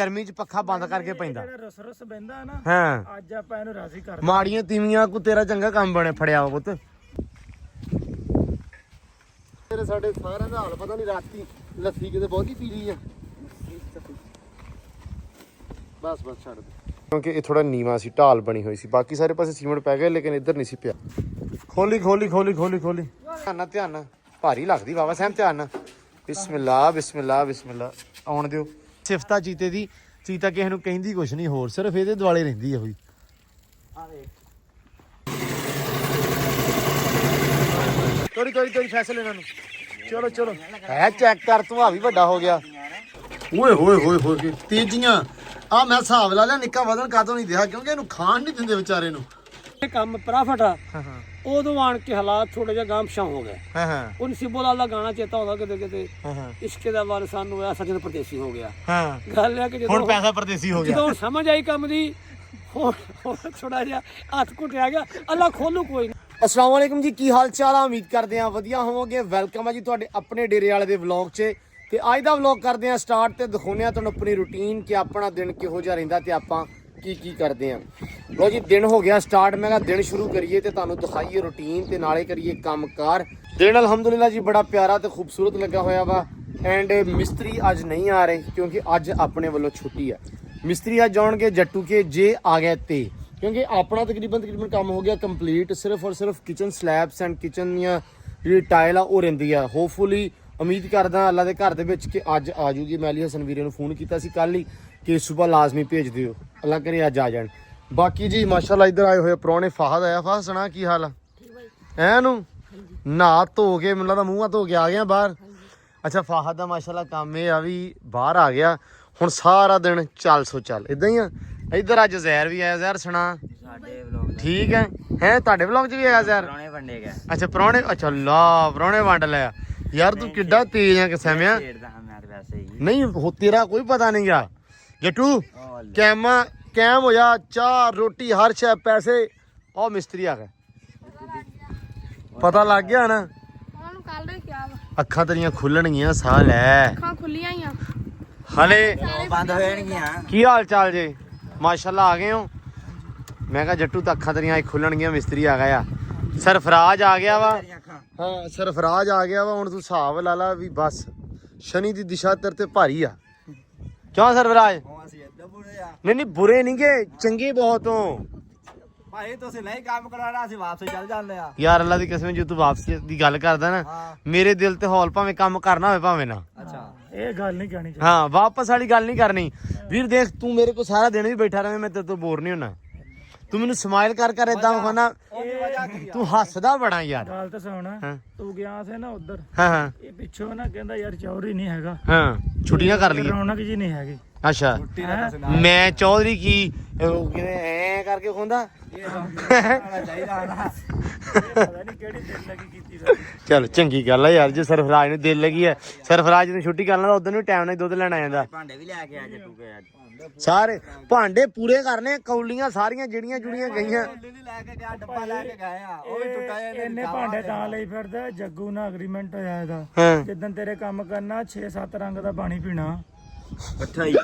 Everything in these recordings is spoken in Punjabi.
ਗਰਮੀ 'ਚ ਪੱਖਾ ਬੰਦ ਕਰਕੇ ਪੈਂਦਾ। ਰਸ ਰਸ ਬੈਂਦਾ ਨਾ ਹਾਂ ਅੱਜ ਆਪਾਂ ਇਹਨੂੰ ਰਾਜ਼ੀ ਕਰ ਮਾੜੀਆਂ ਤੀਵੀਆਂ ਕੋ ਤੇਰਾ ਚੰਗਾ ਕੰਮ ਬਣੇ ਫੜਿਆ ਵਾ ਪੁੱਤ। ਤੇਰੇ ਸਾਡੇ ਸਾਰਿਆਂ ਦਾ ਹਾਲ ਪਤਾ ਨਹੀਂ, ਰਾਤੀ ਲੱਸੀ ਕਿਤੇ ਬਹੁਤੀ ਪੀ ਲਈ ਆ। ਬਸ ਬਸ ਛੱਡ ਦੇ, ਕਿਉਂਕਿ ਇਹ ਥੋੜਾ ਨੀਵਾ ਸੀ, ਢਾਲ ਬਣੀ ਹੋਈ ਸੀ, ਬਾਕੀ ਸਾਰੇ ਪਾਸੇ ਸੀਮੈਂਟ ਪੈ ਗਿਆ ਲੇਕਿਨ ਇੱਧਰ ਨਹੀਂ ਸੀ ਪਿਆ। ਖੋਲੀ ਖੋਲੀ ਖੋਲੀ ਖੋਲੀ ਖੋਲੀ, ਧਿਆਨ ਨਾਲ ਧਿਆਨ ਨਾਲ, ਭਾਰੀ ਲੱਗਦੀ ਬਾਬਾ ਸਾਹਿਬ, ਧਿਆਨ ਨਾਲ। ਬਿਸਮਿਲ੍ਲਾ ਬਿਸਮਿਲ੍ਲਾ ਬਿਸਮਿਲ੍ਲਾ, ਆਉਣ ਦਿਓ। ਸਿਫਤਾ ਚੀਤੇ ਦੀ, ਚੀਤਾ ਕਿਸੇ ਨੂੰ ਕਹਿੰਦੀ ਕੁਛ ਨਹੀਂ ਹੋਰ, ਸਿਰਫ ਇਹਦੇ ਦੁਆਲੇ ਰਹਿੰਦੀ ਆ ਹੋਈ। ਤੋਰੀ ਤੋਰੀ ਤੋਰੀ ਫੈਸਲੇ ਇਹਨਾਂ ਨੂੰ, ਚਲੋ ਚਲੋ। ਹੈ ਚੈੱਕ ਕਰ, ਤੂੰ ਆ ਵੀ ਵੱਡਾ ਹੋ ਗਿਆ। ਓਏ ਹੋਏ ਹੋਏ ਹੋਏ ਤੇਜ਼ੀਆਂ ਆ, ਮੈਂ ਹਿਸਾਬ ਲਾ ਲਿਆ ਨਿੱਕਾ ਵਧਣ ਕਾਤੋਂ ਨਹੀਂ ਦਿਆ, ਕਿਉਂਕਿ ਇਹਨੂੰ ਖਾਣ ਨਹੀਂ ਦਿੰਦੇ ਵਿਚਾਰੇ ਨੂੰ। ਇਹ ਕੰਮ ਪ੍ਰਾਫਟ ਆ। ਉਦੋਂ ਆਣ ਕੇ ਹਾਲਾਤ ਥੋੜੇ ਜਿਹਾ ਗਾਮਸ਼ਾਂ ਹੋ ਗਏ। ਹਾਂ ਹਾਂ ਉਹਨ ਸਿਬੋ ਲਾਲ ਦਾ ਗਾਣਾ ਚੇਤਾ ਹੁੰਦਾ ਕਿਤੇ ਕਿਤੇ, ਹਾਂ ਇਸ਼ਕੇ ਦਾ ਵਾਰ ਸਾਨੂੰ ਹੋਇਆ ਸਜਣ ਪਰਦੇਸੀ ਹੋ ਗਿਆ। ਹਾਂ ਗੱਲ ਇਹ ਕਿ ਹੁਣ ਪੈਸਾ ਪਰਦੇਸੀ ਹੋ ਗਿਆ। ਜਦੋਂ ਸਮਝ ਆਈ ਕੰਮ ਦੀ, ਹੁਣ ਥੋੜਾ ਜਿਹਾ ਹੱਥ ਘੁੱਟਿਆ ਗਿਆ। ਅੱਲਾ ਖੋਲੂ ਕੋਈ ਨਹੀਂ। अस्सलाम वालेकुम जी, की हाल चाल आ? उम्मीद करते हैं वधिया होवोगे। वेलकम है जी तुहाडे अपने डेरे वाले दे व्लॉग च। ते अज दा व्लॉग करते हैं स्टार्ट, ते दिखाउने आ तुहानू अपनी रूटीन कि अपना दिन किहो जिहा रहिंदा ते आपां की करते हैं। लो जी दिन हो गया स्टार्ट, मैं कहा दिन शुरू करिए ते तुहानू दिखाइए रूटीन ते नाले करिए काम कार। दिन अलहमदुलिल्लाह जी बड़ा प्यारा ते खूबसूरत लगा होया वा। एंड मिस्त्री अज नहीं आ रहे क्योंकि अज अपने वालों छुट्टी है। मिस्त्री अज आउणगे जट्टू के जे आ गए ते, क्योंकि अपना तकरीबन काम हो गया कंप्लीट। सिर्फ और सिर्फ किचन स्लैब्स एंड किचन जी टाइल आ वो रहिंदी है। होपफुली उम्मीद करदा अल्लाह दे घर दे विच कि अज आ जूगी। मैं अली हसन वीरे नूं फोन कीता सी कल ही कि सुबह लाजमी भेज दिओ, अल्लाह करे अज आ जाण। बाकी जी माशाल्लाह इधर आए हुए परौने। फाहद आया, फाहद सुना की हाल है नू? नहा धो के मतलब दा मूंह धो के आ गया बाहर। अच्छा फाहद दा माशाल्लाह काम ये आ भी बाहर आ गया। हुण सारा दिन चल सो चल इदां ही आ। इधर अज जहर भी आया। जहर सुना ठीक है तुहाडे व्लॉग च भी आया जहर? अच्छा परौने, अच्छा ला परौने वंड लिया यार। तू किड्डा तेज है किस्म आ। नहीं हो तेरा कोई पता नहीं यार। जट्टू कैमा कैम हो जा, चाह रोटी हर शै पैसे। और मिस्त्री आ गए, पता लग गया ना? अखा तेरियां खुलणगियां, साह लै। हले बंद होणगियां। की हाल चाल जे? माशाल्लाह आ गए हो। मैं कहा जट्टू तो अखा तेरियां खुलन गया, मिस्त्री आ गया। सरफराज आ गया वा। हाँ सरफराज आ गया वा। हुण तू हिसाब ला ला भी बस शनि की दिशा तेरे ते भारी आ। क्यों सरफराज? नहीं नहीं बुरे नहीं गे, चंगे बहुत हो भाई। तुसीं नहीं काम कराना, ਅਸੀਂ ਵਾਪਸ ਚੱਲ ਜਾਂਦੇ ਆ यार। अल्लाह दी कसम जो तू वापसी दी गल करदा ना, मेरे दिल ते हौल भावें काम करना होवे भावें ना। अच्छा ਇਹ ਗੱਲ ਨਹੀਂ ਕਹਿਣੀ ਚਾਹੀਦੀ। हाँ वापस वाली गल नहीं करनी वीर। देख तू मेरे को सारा दिन भी बैठा रहे, मैं तेरे तो बोर नहीं होना। तू मैनू स्माइल कर कर इदा विखाना, तू हसदा बड़ा यार। ਗੱਲ ਤਾਂ ਸੁਣ, ਤੂੰ ਗਿਆ ਸੀ ਨਾ ਉਧਰ। हाँ हाँ ਇਹ ਪਿੱਛੋਂ ਨਾ ਕਹਿੰਦਾ ਯਾਰ ਚੌਧਰੀ ਨਹੀਂ ਹੈਗਾ। हाँ छुट्टियां कर ली। ਰੌਣਕ ਜੀ ਨਹੀਂ ਹੈਗੀ। अच्छा मैं चौधरी की ऐ करके खोंदा। ਪਤਾ ਨਹੀਂ ਕਿਹੜੀ ਦਿਲ ਲੱਗੀ ਕੀਤੀ ਸੀ। चल चंगी गल है यार, जे सरफराज ने दिल लगी है। सरफराज ने छुट्टी करना उधर भी टाइम नहीं दुध लेना आंदा। ਭਾਂਡੇ ਵੀ ਲੈ ਕੇ ਆ ਜੱਟੂ ਕੇ ਅੱਜ। सारे भांडे पूरे करने, कौलियां सारियां ਜਿਹੜੀਆਂ ਜੁੜੀਆਂ ਗਈਆਂ। ਦਿੱਲੀ ਲੈ ਕੇ ਗਿਆ, ਡੱਬਾ ਲੈ ਕੇ ਗਏ ਆ, ਉਹ ਵੀ ਟੁੱਟਾ ਜਾਂਦਾ। ਇਹਨੇ ਭਾਂਡੇ ਤਾਂ ਲਈ ਫਿਰਦਾ। ਜੱਗੂ ਨਾਲ ਐਗਰੀਮੈਂਟ ਹੋਇਆ ਇਹਦਾ, ਹਾਂ ਜਿੱਦਣ ਤੇਰੇ ਕੰਮ ਕਰਨਾ 6-7 ਰੰਗ ਦਾ ਪਾਣੀ ਪੀਣਾ। ਇਕੱਠਾ ਹੀ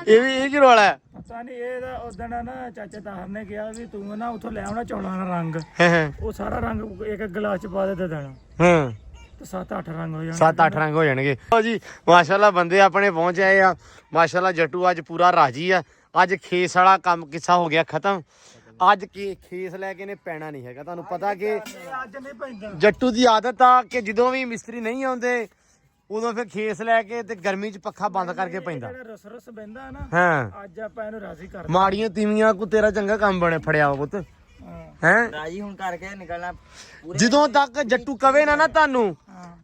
ਇਹ ਵੀ ਇਹ ਕੀ ਰੌਲਾ ਹੈ? ਪਤਾ ਨਹੀਂ ਇਹਦਾ ਉਦਣ ਨਾ ਚਾਚਾ ਤਾਹਰ ਨੇ ਕਿਹਾ ਵੀ ਤੂੰ ਨਾ ਉੱਥੋਂ ਲੈ ਆਉਣਾ ਚੌਲਾਂ ਦਾ ਰੰਗ। ਹਾਂ ਉਹ ਸਾਰਾ ਰੰਗ ਇੱਕ ਗਲਾਸ ਚ ਪਾ ਦੇ ਦੇਣਾ ਹਾਂ ਤੇ 7-8 ਰੰਗ ਹੋ ਜਾਣਗੇ। 7-8 ਰੰਗ ਹੋ ਜਾਣਗੇ। ਲਓ ਜੀ ਮਾਸ਼ਾਅੱਲਾ ਬੰਦੇ ਆਪਣੇ ਪਹੁੰਚ ਆਏ ਆ। ਮਾਸ਼ਾਅੱਲਾ ਜੱਟੂ ਅੱਜ ਪੂਰਾ ਰਾਜੀ ਆ। ਅੱਜ ਖੇਸ ਵਾਲਾ ਕੰਮ ਕਿੱਸਾ ਹੋ ਗਿਆ ਖਤਮ। ਅੱਜ ਕੀ ਖੇਸ ਲੈ ਕੇ ਨੇ ਪੈਣਾ ਨਹੀਂ ਹੈਗਾ। ਤੁਹਾਨੂੰ ਪਤਾ ਕਿ ਅੱਜ ਨਹੀਂ ਪੈਂਦਾ। ਜੱਟੂ ਦੀ ਆਦਤ ਆ ਕਿ ਜਦੋਂ ਵੀ ਮਿਸਤਰੀ ਨਹੀਂ ਆਉਂਦੇ ਉਦੋਂ ਫਿਰ ਖੇਸ ਲੈ ਕੇ ਤੇ ਗਰਮੀ 'ਚ ਪੱਖਾ ਬੰਦ ਕਰਕੇ ਪੈਂਦਾ। ਰਸ ਰਸ ਬੈਂਦਾ ਨਾ, ਹਾਂ ਅੱਜ ਆਪਾਂ ਇਹਨੂੰ ਰਾਜ਼ੀ ਕਰ। ਮਾੜੀਆਂ ਤੀਵੀਆਂ ਕੋ ਤੇਰਾ ਚੰਗਾ ਕੰਮ ਬਣੇ ਫੜਿਆ ਵਾ ਪੁੱਤ। ਹੈ ਰਾਜੀ ਹੁਣ ਕਰਕੇ ਨਿਕਲਣਾ। ਜਦੋਂ ਤੱਕ ਜੱਟੂ ਕਵੇ ਨਾ ਤੁਹਾਨੂੰ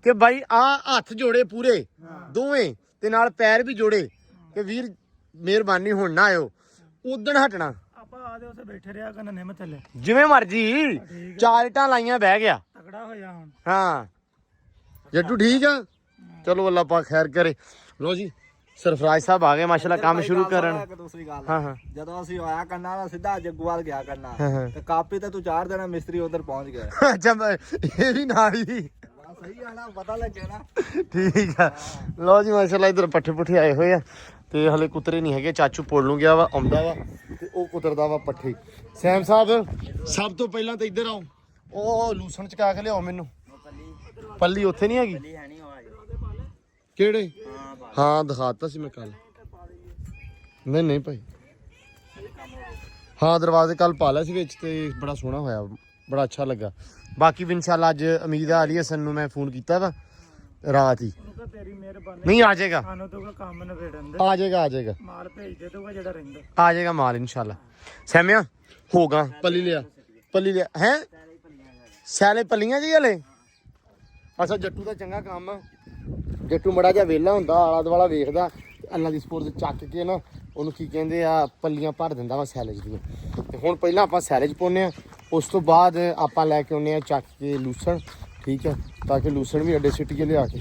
ਕਿ ਬਾਈ ਆ ਹੱਥ ਜੋੜੇ ਪੂਰੇ ਦੋਵੇਂ ਤੇ ਨਾਲ ਪੈਰ ਵੀ ਜੋੜੇ ਕਿ ਵੀਰ ਮਿਹਰਬਾਨੀ ਹੁਣ ਨਾ ਆਇਓ, ਉਦਣ ਹਟਣਾ। ਆਪਾਂ ਆਦੇ ਉੱਥੇ ਬੈਠੇ ਰਿਹਾ ਕਰਨ ਨਿੰਮ ਥੱਲੇ ਜਿਵੇਂ ਮਰਜੀ 4 ਇੱਟਾਂ ਲਾਈਆਂ ਬਹਿ ਗਿਆ। ਤਕੜਾ ਹੋਇਆ ਹੁਣ। ਹਾਂ ਜੱਟੂ ਠੀਕ ਆ। ਚਲੋ ਅੱਲਾ ਪਾਕ ਖੈਰ ਕਰੇ। ਲੋ ਜੀ ਸਰਫਰਾਜ ਸਾਹਿਬ ਆ ਗਏ ਮਾਸ਼ਾਅੱਲਾ ਕੰਮ ਸ਼ੁਰੂ ਕਰਨ। ਦੂਸਰੀ ਗੱਲ, ਹਾਂ ਹਾਂ ਜਦੋਂ ਅਸੀਂ ਆਇਆ ਕਰਨਾ ਨਾ ਸਿੱਧਾ ਜੱਗੂਵਾਲ ਗਿਆ ਕਰਨਾ, ਹਾਂ। ਤੇ ਕਾਪੀ ਤੇ ਤੂੰ 4 ਦਿਨ ਮਿਸਤਰੀ ਉਧਰ ਪਹੁੰਚ ਗਿਆ। ਅੱਛਾ ਇਹ ਵੀ ਨਾਲ ਹੀ। ਸਹੀ ਆ ਨਾ ਪਤਾ ਲੱਗੇ ਨਾ ਠੀਕ ਆ ਲਓ ਜੀ ਮਾਸ਼ਾਅੱਲਾ ਇੱਧਰ ਪੱਠੇ ਪੁੱਠੇ ਆਏ ਹੋਏ ਆ ਤੇ ਹਲੇ ਕੁਤਰੇ ਨਹੀਂ ਹੈਗੇ ਚਾਚੂ ਪੁੱਲ ਨੂੰ ਗਿਆ ਵਾ ਆਉਂਦਾ ਵਾ ਤੇ ਉਹ ਕੁਤਰਦਾ ਵਾ ਪੱਠੇ ਸੈਮ ਸਾਹਿਬ ਸਭ ਤੋਂ ਪਹਿਲਾਂ ਤਾਂ ਇੱਧਰ ਆਓ ਉਹ ਲੂਸਣ ਚਕਾ ਕੇ ਲਿਆਓ ਮੈਨੂੰ ਪੱਲੀ ਉੱਥੇ ਨਹੀਂ ਹੈਗੀ ਕਿਹੜੇ ਹਾਂ ਦਿਖਾਤਾ ਸੀ ਮੈਂ ਕੱਲ ਨਹੀਂ ਭਾਈ ਹਾਂ ਦਰਵਾਜ਼ੇ ਕੱਲ ਪਾ ਲਿਆ ਸੀ ਵਿੱਚ ਤੇ ਬੜਾ ਸੋਹਣਾ ਹੋਇਆ ਬੜਾ ਅੱਛਾ ਲੱਗਾ ਬਾਕੀ ਵੀ ਇਨਸ਼ਾਅੱਲਾ ਅੱਜ ਉਮੀਦ ਆ ਅਲੀ ਹਸਨ ਨੂੰ ਮੈਂ ਫੋਨ ਕੀਤਾ ਵਾ ਰਾਤ ਹੀ ਤੇਰੀ ਮਿਹਰਬਾਨੀ ਨਹੀਂ ਆ ਜਾਏਗਾ ਸਾਨੂੰ ਤੋਂ ਕੰਮ ਨਵੇੜਨ ਦੇ ਆ ਜਾਏਗਾ ਮਾਲ ਭੇਜ ਦੇ ਤੂੰ ਜਿਹੜਾ ਰਹਿੰਦਾ ਆ ਜਾਏਗਾ ਮਾਲ ਇਨਸ਼ਾਅੱਲਾ ਸੈਮਿਆ ਹੋਗਾ ਪੱਲੀ ਲਿਆ ਹੈ ਸੈਲੇ ਪੱਲੀਆਂ ਜੀ ਹਲੇ ਅੱਛਾ ਜੱਟੂ ਦਾ ਚੰਗਾ ਕੰਮ ਆ ਜੱਟੂ ਮੜਾ ਜਿਹਾ ਵਿਹਲਾ ਹੁੰਦਾ ਆਲਾ ਦੁਆਲਾ ਵੇਖਦਾ ਅੱਲਾ ਦੀ ਸਪੋਰਟ ਤੇ ਚੱਕ ਕੇ ਨਾ ਉਹਨੂੰ ਕੀ ਕਹਿੰਦੇ ਆ ਪੱਲੀਆਂ ਭਰ ਦਿੰਦਾ ਵਾ ਸੈਲੇਜ ਦੀਆਂ ਤੇ ਹੁਣ ਪਹਿਲਾਂ ਆਪਾਂ ਸੈਲੇਜ ਪਾਉਂਦੇ ਆ ਉਸ ਤੋਂ ਬਾਅਦ ਆਪਾਂ ਲੈ ਕੇ ਆਉਂਦੇ ਆ ਚੱਕ ਕੇ ਲੂਸਣ ਠੀਕ ਹੈ ਤਾਂ ਕਿ ਲੂਸਣ ਵੀ ਅੱਡੇ ਸਿੱਟੀਏ ਲਿਆ ਕੇ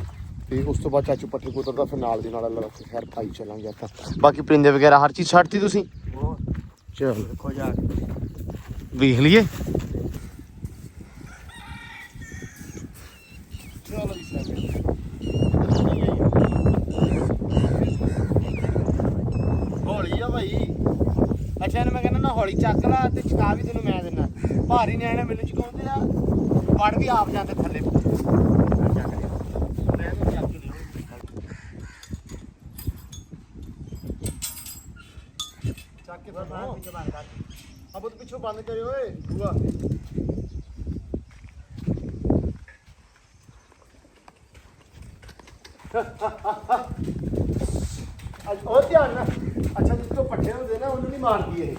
ਤੇ ਉਸ ਤੋਂ ਬਾਅਦ ਚਾਚੂ ਪੱਠੇ ਕੁਤਰਦਾ ਫਿਰ ਨਾਲ ਦੀ ਨਾਲ ਅੱਲਾ ਰੱਖੇ ਖੈਰ ਖਾਈ ਚੱਲਾਂਗੇ ਆਪਾਂ ਬਾਕੀ ਪਰਿੰਦੇ ਵਗੈਰਾ ਹਰ ਚੀਜ਼ ਛੱਡਤੀ ਤੁਸੀਂ ਉਹ ਚਲੋ ਦੇਖੋ ਜਾ ਵੇਖ ਲਈਏ ਹੌਲੀ ਆ ਭਾਈ ਅੱਛਾ ਇਹਨੂੰ ਮੈਂ ਕਹਿੰਦਾ ਨਾ ਹੌਲੀ ਚੱਕ ਲਾ ਤੇ ਚਕਾ ਵੀ ਤੈਨੂੰ ਮੈਂ ਦਿੰਦਾ ਭਾਰੀ ਨਿਆਣੇ ਮੈਨੂੰ ਚਕਾਉਂਦੇ ਆ ਵੜ ਵੀ ਆਪ ਜਾਂਦੇ ਥੱਲੇ ਚੱਕ ਕੇ ਫਿਰ ਬਾਹਰ ਪਿੱਛੇ ਬੰਦ ਕਰ ਅਬ ਤੂੰ ਪਿੱਛੋਂ ਬੰਦ ਕਰਿਓ ਓਏ ਬੂਆ ਉਹ ਧਿਆਨ ਨਾਲ ਅੱਛਾ ਜਿਸ ਤੋਂ ਪੱਠੇ ਹੁੰਦੇ ਨਾ ਉਹਨੂੰ ਨਹੀਂ ਮਾਰਦੀ ਇਹ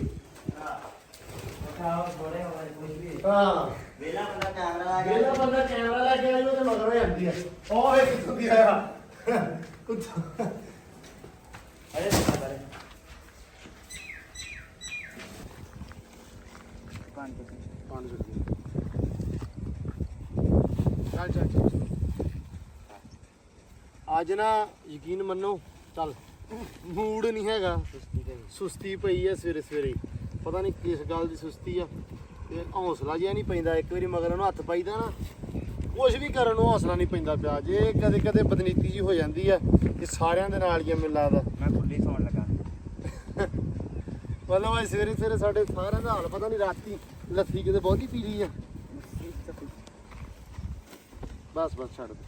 ਹਾਂ ਵੇਲਾ ਬੰਦਾ ਕੈਮਰਾ ਲਾ ਵੇਲਾ ਬੰਦਾ ਕੈਮਰਾ ਲੈ ਕੇ ਆਇਆ ਤੇ ਮਗਰ ਹੋ ਜਾਂਦੀ ਆ ਉਹ ਵੇ ਕਿੱਥੋਂ ਦੀ ਆਇਆ ਕੁੱਤਾ ਅਰੇ ਬਾਰੇ ਚੱਲ ਅੱਜ ਨਾ ਯਕੀਨ ਮੰਨੋ ਚੱਲ ਮੂਡ ਨਹੀਂ ਹੈਗਾ ਸੁਸਤੀ ਪਈ ਹੈ ਸਵੇਰੇ ਸਵੇਰੇ ਪਤਾ ਨਹੀਂ ਕਿਸ ਗੱਲ ਦੀ ਸੁਸਤੀ ਆ ਤੇ ਹੌਸਲਾ ਜਿਹਾ ਨਹੀਂ ਪੈਂਦਾ ਇੱਕ ਵਾਰੀ ਮਗਰ ਉਹਨੂੰ ਹੱਥ ਪਾਈਦਾ ਨਾ ਕੁਝ ਵੀ ਕਰਨ ਨੂੰ ਹੌਸਲਾ ਨਹੀਂ ਪੈਂਦਾ ਪਿਆ ਜੇ ਕਦੇ ਕਦੇ ਬਦਨੀਤੀ ਜੀ ਹੋ ਜਾਂਦੀ ਆ ਕਿ ਸਾਰਿਆਂ ਦੇ ਨਾਲ ਹੀ ਆ ਮੈਨੂੰ ਲੱਗਦਾ ਮੈਂ ਖੁੱਲੀ ਸੌਣ ਲੱਗਾ ਮਤਲਬ ਅੱਜ ਸਵੇਰੇ ਸਵੇਰੇ ਸਾਡੇ ਸਾਰਿਆਂ ਦਾ ਹਾਲ ਪਤਾ ਨਹੀਂ ਰਾਤੀ ਲੱਸੀ ਕਿਤੇ ਬਹੁਤੀ ਪੀ ਲਈ ਆ ਬਸ ਛੱਡ ਦੇ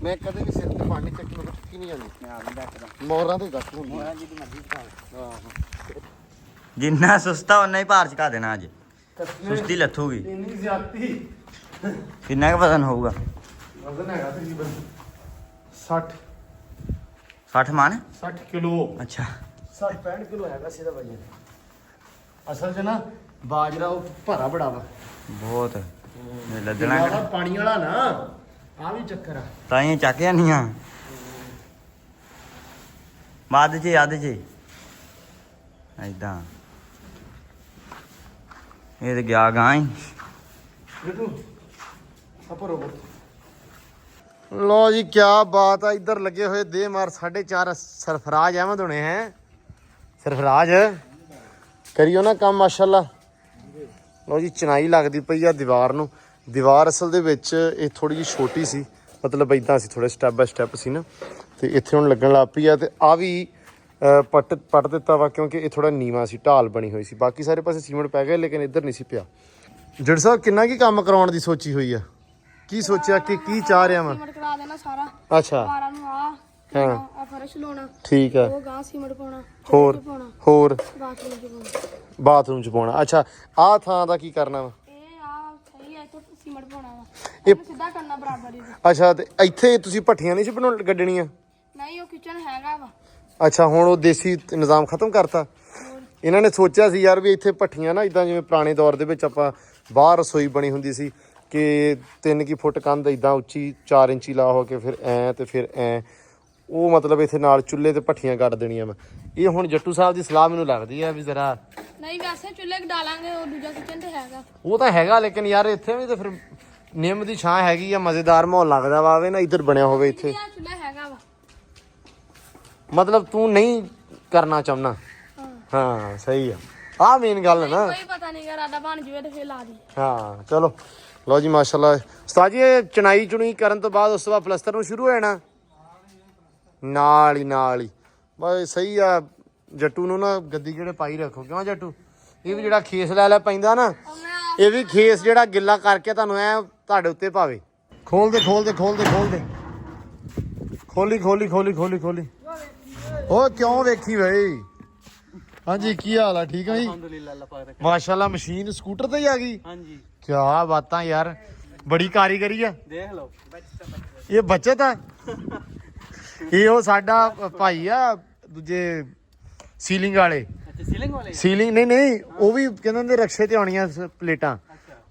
ਮੈਂ ਕਦੇ ਵੀ ਸਿਰ ਤੇ ਪਾਣੀ ਚੱਕੀ ਮਗਰ ਚੁੱਕੀ ਨਹੀਂ ਜਾਂਦੀ ਮੈਂ ਆ ਵੀ ਬੈਠਦਾ ਮੋਰਾਂ ਤੇ ਗੱਟ ਹੁੰਦੀ ਮੋਹਰਾ ਜੀ ਦੀ ਮਰਜ਼ੀ ਦਿਖਾ ਆਹੋ ਜਿੰਨਾ ਸੁਸਤਾ ਉਨਾ ਹੀ ਭਾਰ ਚਕਾ ਦੇਣਾ ਅੱਜ ਸੁਸਤੀ ਲੱਥੂਗੀ ਇੰਨੀ ਜ਼ਿਆਦਤੀ ਕਿੰਨਾ ਕੁ ਵਜ਼ਨ ਹੋਊਗਾ ਵਜ਼ਨ ਹੈਗਾ ਤਕਰੀਬਨ 60 60 ਮਣ 60 ਕਿਲੋ ਅੱਛਾ 65 ਕਿਲੋ ਹੈਗਾ ਸੀ ਦਾ ਵਜਨ ਅਸਲ 'ਚ ਨਾ ਬਾਜਰਾ ਉਹ ਭਰਾ ਬੜਾ ਵਾ ਬਹੁਤ ਇਹ ਲੱਦਣਾ ਜਿਆਦਾ ਪਾਣੀ ਵਾਲਾ ਨਾ ਆ ਵੀ ਚੱਕਰ ਆ ਤਾਂ ਹੀ ਚੱਕ ਜਾਂਦੀਆਂ ਬਾਅਦ ਚ ਯਾਦ ਚ ਏਦਾਂ ਇਹ ਤੇ ਗਿਆ ਗਾਂ ਹੀ ਬਿੱਟੂ ਆਪਰੋ ਲੋ ਜੀ ਕੀ ਬਾਤ ਆ ਇੱਧਰ ਲੱਗੇ ਹੋਏ ਦੇ ਮਾਰ 4.5 ਸਰਫਰਾਜ ਅਹਿਮਦ ਹੋਣੇ ਹੈ ਸਰਫਰਾਜ ਕਰਿਓ ਨਾ ਕੰਮ ਮਾਸ਼ਾਅੱਲਾ ਲੋ ਜੀ ਚਨਾਈ ਲੱਗਦੀ ਪਈ ਆ ਦੀਵਾਰ ਨੂੰ ਦੀਵਾਰ ਅਸਲ ਦੇ ਵਿੱਚ ਇਹ ਥੋੜੀ ਜਿਹੀ ਛੋਟੀ ਸੀ ਮਤਲਬ ਇਦਾਂ ਸੀ ਥੋੜੇ ਸਟੈਪ ਬਾਈ ਸਟੈਪ ਸੀ ਨਾ ਤੇ ਇੱਥੇ ਹੁਣ ਲੱਗਣ ਲੱਗ ਪਈ ਆ ਤੇ ਆ ਵੀ ਪੱਟ ਦਿੱਤਾ ਵਾ ਕਿਉਂਕਿ ਇਹ ਥੋੜਾ ਨੀਵਾ ਸੀ ਢਾਲ ਬਣੀ ਹੋਈ ਸੀ ਬਾਕੀ ਸਾਰੇ ਪਾਸੇ ਸੀਮੈਂਟ ਪੈ ਗਿਆ ਲੇਕਿਨ ਇੱਧਰ ਨਹੀਂ ਸੀ ਪਿਆ ਜੜ ਸਾਹਿਬ ਕਿੰਨਾ ਕੀ ਕੰਮ ਕਰਾਉਣ ਦੀ ਸੋਚੀ ਹੋਈ ਆ ਕੀ ਸੋਚਿਆ ਕਿ ਕੀ ਚਾਹ ਰਿਹਾ ਵਾ ਸੀਮਟ ਕਰਾ ਦੇਣਾ ਸਾਰਾ ਅੱਛਾ ਬਾਰਾਂ ਨੂੰ ਆ ਹਾਂ ਆ ਫਰਸ਼ ਲਾਉਣਾ ਠੀਕ ਆ ਉਹ ਗਾਂ ਸੀਮਟ ਪਾਉਣਾ ਹੋਰ ਪਾਉਣਾ ਹੋਰ ਬਾਥਰੂਮ ਚ ਪਾਉਣਾ ਬਾਥਰੂਮ ਚ ਪਾਉਣਾ ਅੱਛਾ ਆਹ ਥਾਂ ਦਾ ਕੀ ਕਰਨਾ ਵਾ ਇਹ ਆ ਸਹੀ ਹੈ ਇੱਥੇ ਸੀਮਟ ਪਾਉਣਾ ਵਾ ਇਹ- ਇਹਨੂੰ ਸਿੱਧਾ ਕਰਨਾ ਬਰਾਬਰ ਹੀ ਤੇ। ਅੱਛਾ ਤੇ ਇੱਥੇ ਤੁਸੀਂ ਭੱਠੀਆਂ ਨਹੀਂ ਸੀ ਬਣਾਉਣ ਗੱਡਣੀਆਂ ਨਹੀਂ ਉਹ ਕਿਚਨ ਹੈਗਾ ਵਾ ਅੱਛਾ ਹੁਣ ਉਹ ਦੇਸੀ ਨਿਜ਼ਾਮ ਖਤਮ ਕਰਤਾ ਹੋਰ ਇਹਨਾਂ ਨੇ ਸੋਚਿਆ ਸੀ ਯਾਰ ਵੀ ਇੱਥੇ ਭੱਠੀਆਂ ਨਾ ਇਦਾਂ ਜਿਵੇਂ ਪੁਰਾਣੇ ਦੌਰ ਦੇ ਵਿੱਚ ਆਪਾਂ ਬਾਹਰ ਰਸੋਈ ਬਣੀ ਹੁੰਦੀ ਸੀ ਕਿ 3 ਫੁੱਟ ਕੰਧ ਇਦਾਂ ਉੱਚੀ 4 ਇੰਚੀ ਲਾ ਹੋ ਕੇ ਫਿਰ ਐ ਤੇ ਫਿਰ ਐ ਉਹ ਮਤਲਬ ਇੱਥੇ ਨਾਲ ਚੁੱਲ੍ਹੇ ਤੇ ਭੱਠੀਆਂ ਕੱਢ ਦੇਣੀਆਂ ਵਾ ਇਹ ਹੁਣ ਜੱਟੂ ਸਾਹਿਬ ਦੀ ਸਲਾਹ ਮੈਨੂੰ ਲੱਗਦੀ ਆ ਵੀ ਜ਼ਰਾ ਨਹੀਂ ਵੈਸੇ ਚੁੱਲ੍ਹੇ ਡਾਲਾਂਗੇ ਉਹ ਦੂਜਾ ਕਿਚਨ ਤੇ ਹੈਗਾ ਉਹ ਤਾਂ ਹੈਗਾ ਲੇਕਿਨ ਯਾਰ ਇੱਥੇ ਵੀ ਤਾਂ ਫਿਰ ਨਿੰਮ ਦੀ ਛਾਂ ਹੈਗੀ ਆ ਮਜ਼ੇਦਾਰ ਮਾਹੌਲ ਲੱਗਦਾ ਵਾ ਆਵੇ ਨਾ ਇੱਧਰ ਬਣਿਆ ਹੋਵੇ ਇੱਥੇ ਇਹ ਚੁੱਲ੍ਹਾ ਹੈਗਾ ਵਾ ਮਤਲਬ ਤੂੰ ਨਹੀਂ ਕਰਨਾ ਚਾਹੁੰਦਾ ਹਾਂ ਹਾਂ ਸਹੀ ਆ ਆਹ ਮੇਨ ਗੱਲ ਹੈ ਨਾ ਕੋਈ ਪਤਾ ਨਹੀਂ ਰਾਦਾ ਬਣ ਜਵੇ ਤੇ ਫੇਰ ਲਾ ਦੀ ਹਾਂ ਚਲੋ ਲਓ ਜੀ ਮਾਸ਼ਾਅੱਲਾ ਉਸਤਾਦ ਜੀ ਇਹ ਚੁਣਾਈ ਚੁਣੀ ਕਰਨ ਤੋਂ ਬਾਅਦ ਉਸ ਤੋਂ ਬਾਅਦ ਪਲਸਤਰ ਨੂੰ ਸ਼ੁਰੂ ਹੋ ਜਾਣਾ ਨਾਲ ਹੀ ਬਸ ਸਹੀ ਆ। ਜੱਟੂ ਨੂੰ ਨਾ ਗੱਦੀ ਜਿਹੜੇ ਪਾਈ ਰੱਖੋ ਕਿਉਂ ਜੱਟੂ ਇਹ ਵੀ ਜਿਹੜਾ ਖੇਸ ਲੈ ਪੈਂਦਾ ਨਾ ਇਹ ਵੀ ਖੇਸ ਜਿਹੜਾ ਗਿੱਲਾ ਕਰਕੇ ਤੁਹਾਨੂੰ ਐ ਤੁਹਾਡੇ ਉੱਤੇ ਪਾਵੇ। ਖੋਲ ਦੇ ਖੋਲੀ ਉਹ ਕਿਉਂ ਵੇਖੀ ਬਈ। ਹਾਂਜੀ ਕੀ ਹਾਲ ਆ ਠੀਕ ਆ ਜੀ ਮਾਸ਼ਾਅੱਲਾ ਮਸ਼ੀਨ ਸਕੂਟਰ ਤੇ ਹੀ ਆ ਗਈ। ਹਾਂਜੀ ਕੀ ਬਾਤਾਂ ਯਾਰ ਬੜੀ ਕਾਰੀਗਰੀ ਆ। ਦੇਖ ਲਓ ਇਹ ਬੱਚਤ ਆ ਇਹ ਉਹ ਸਾਡਾ ਭਾਈ ਆ ਦੂਜੇ ਸੀਲਿੰਗ ਵਾਲੇ ਅੱਛਾ ਸੀਲਿੰਗ ਵਾਲੇ ਸੀਲਿੰਗ ਨਹੀਂ ਉਹ ਵੀ ਕਹਿੰਦੇ ਹੁੰਦੇ ਰਕਸ਼ੇ ਤੇ ਆਉਣੀਆਂ ਪਲੇਟਾਂ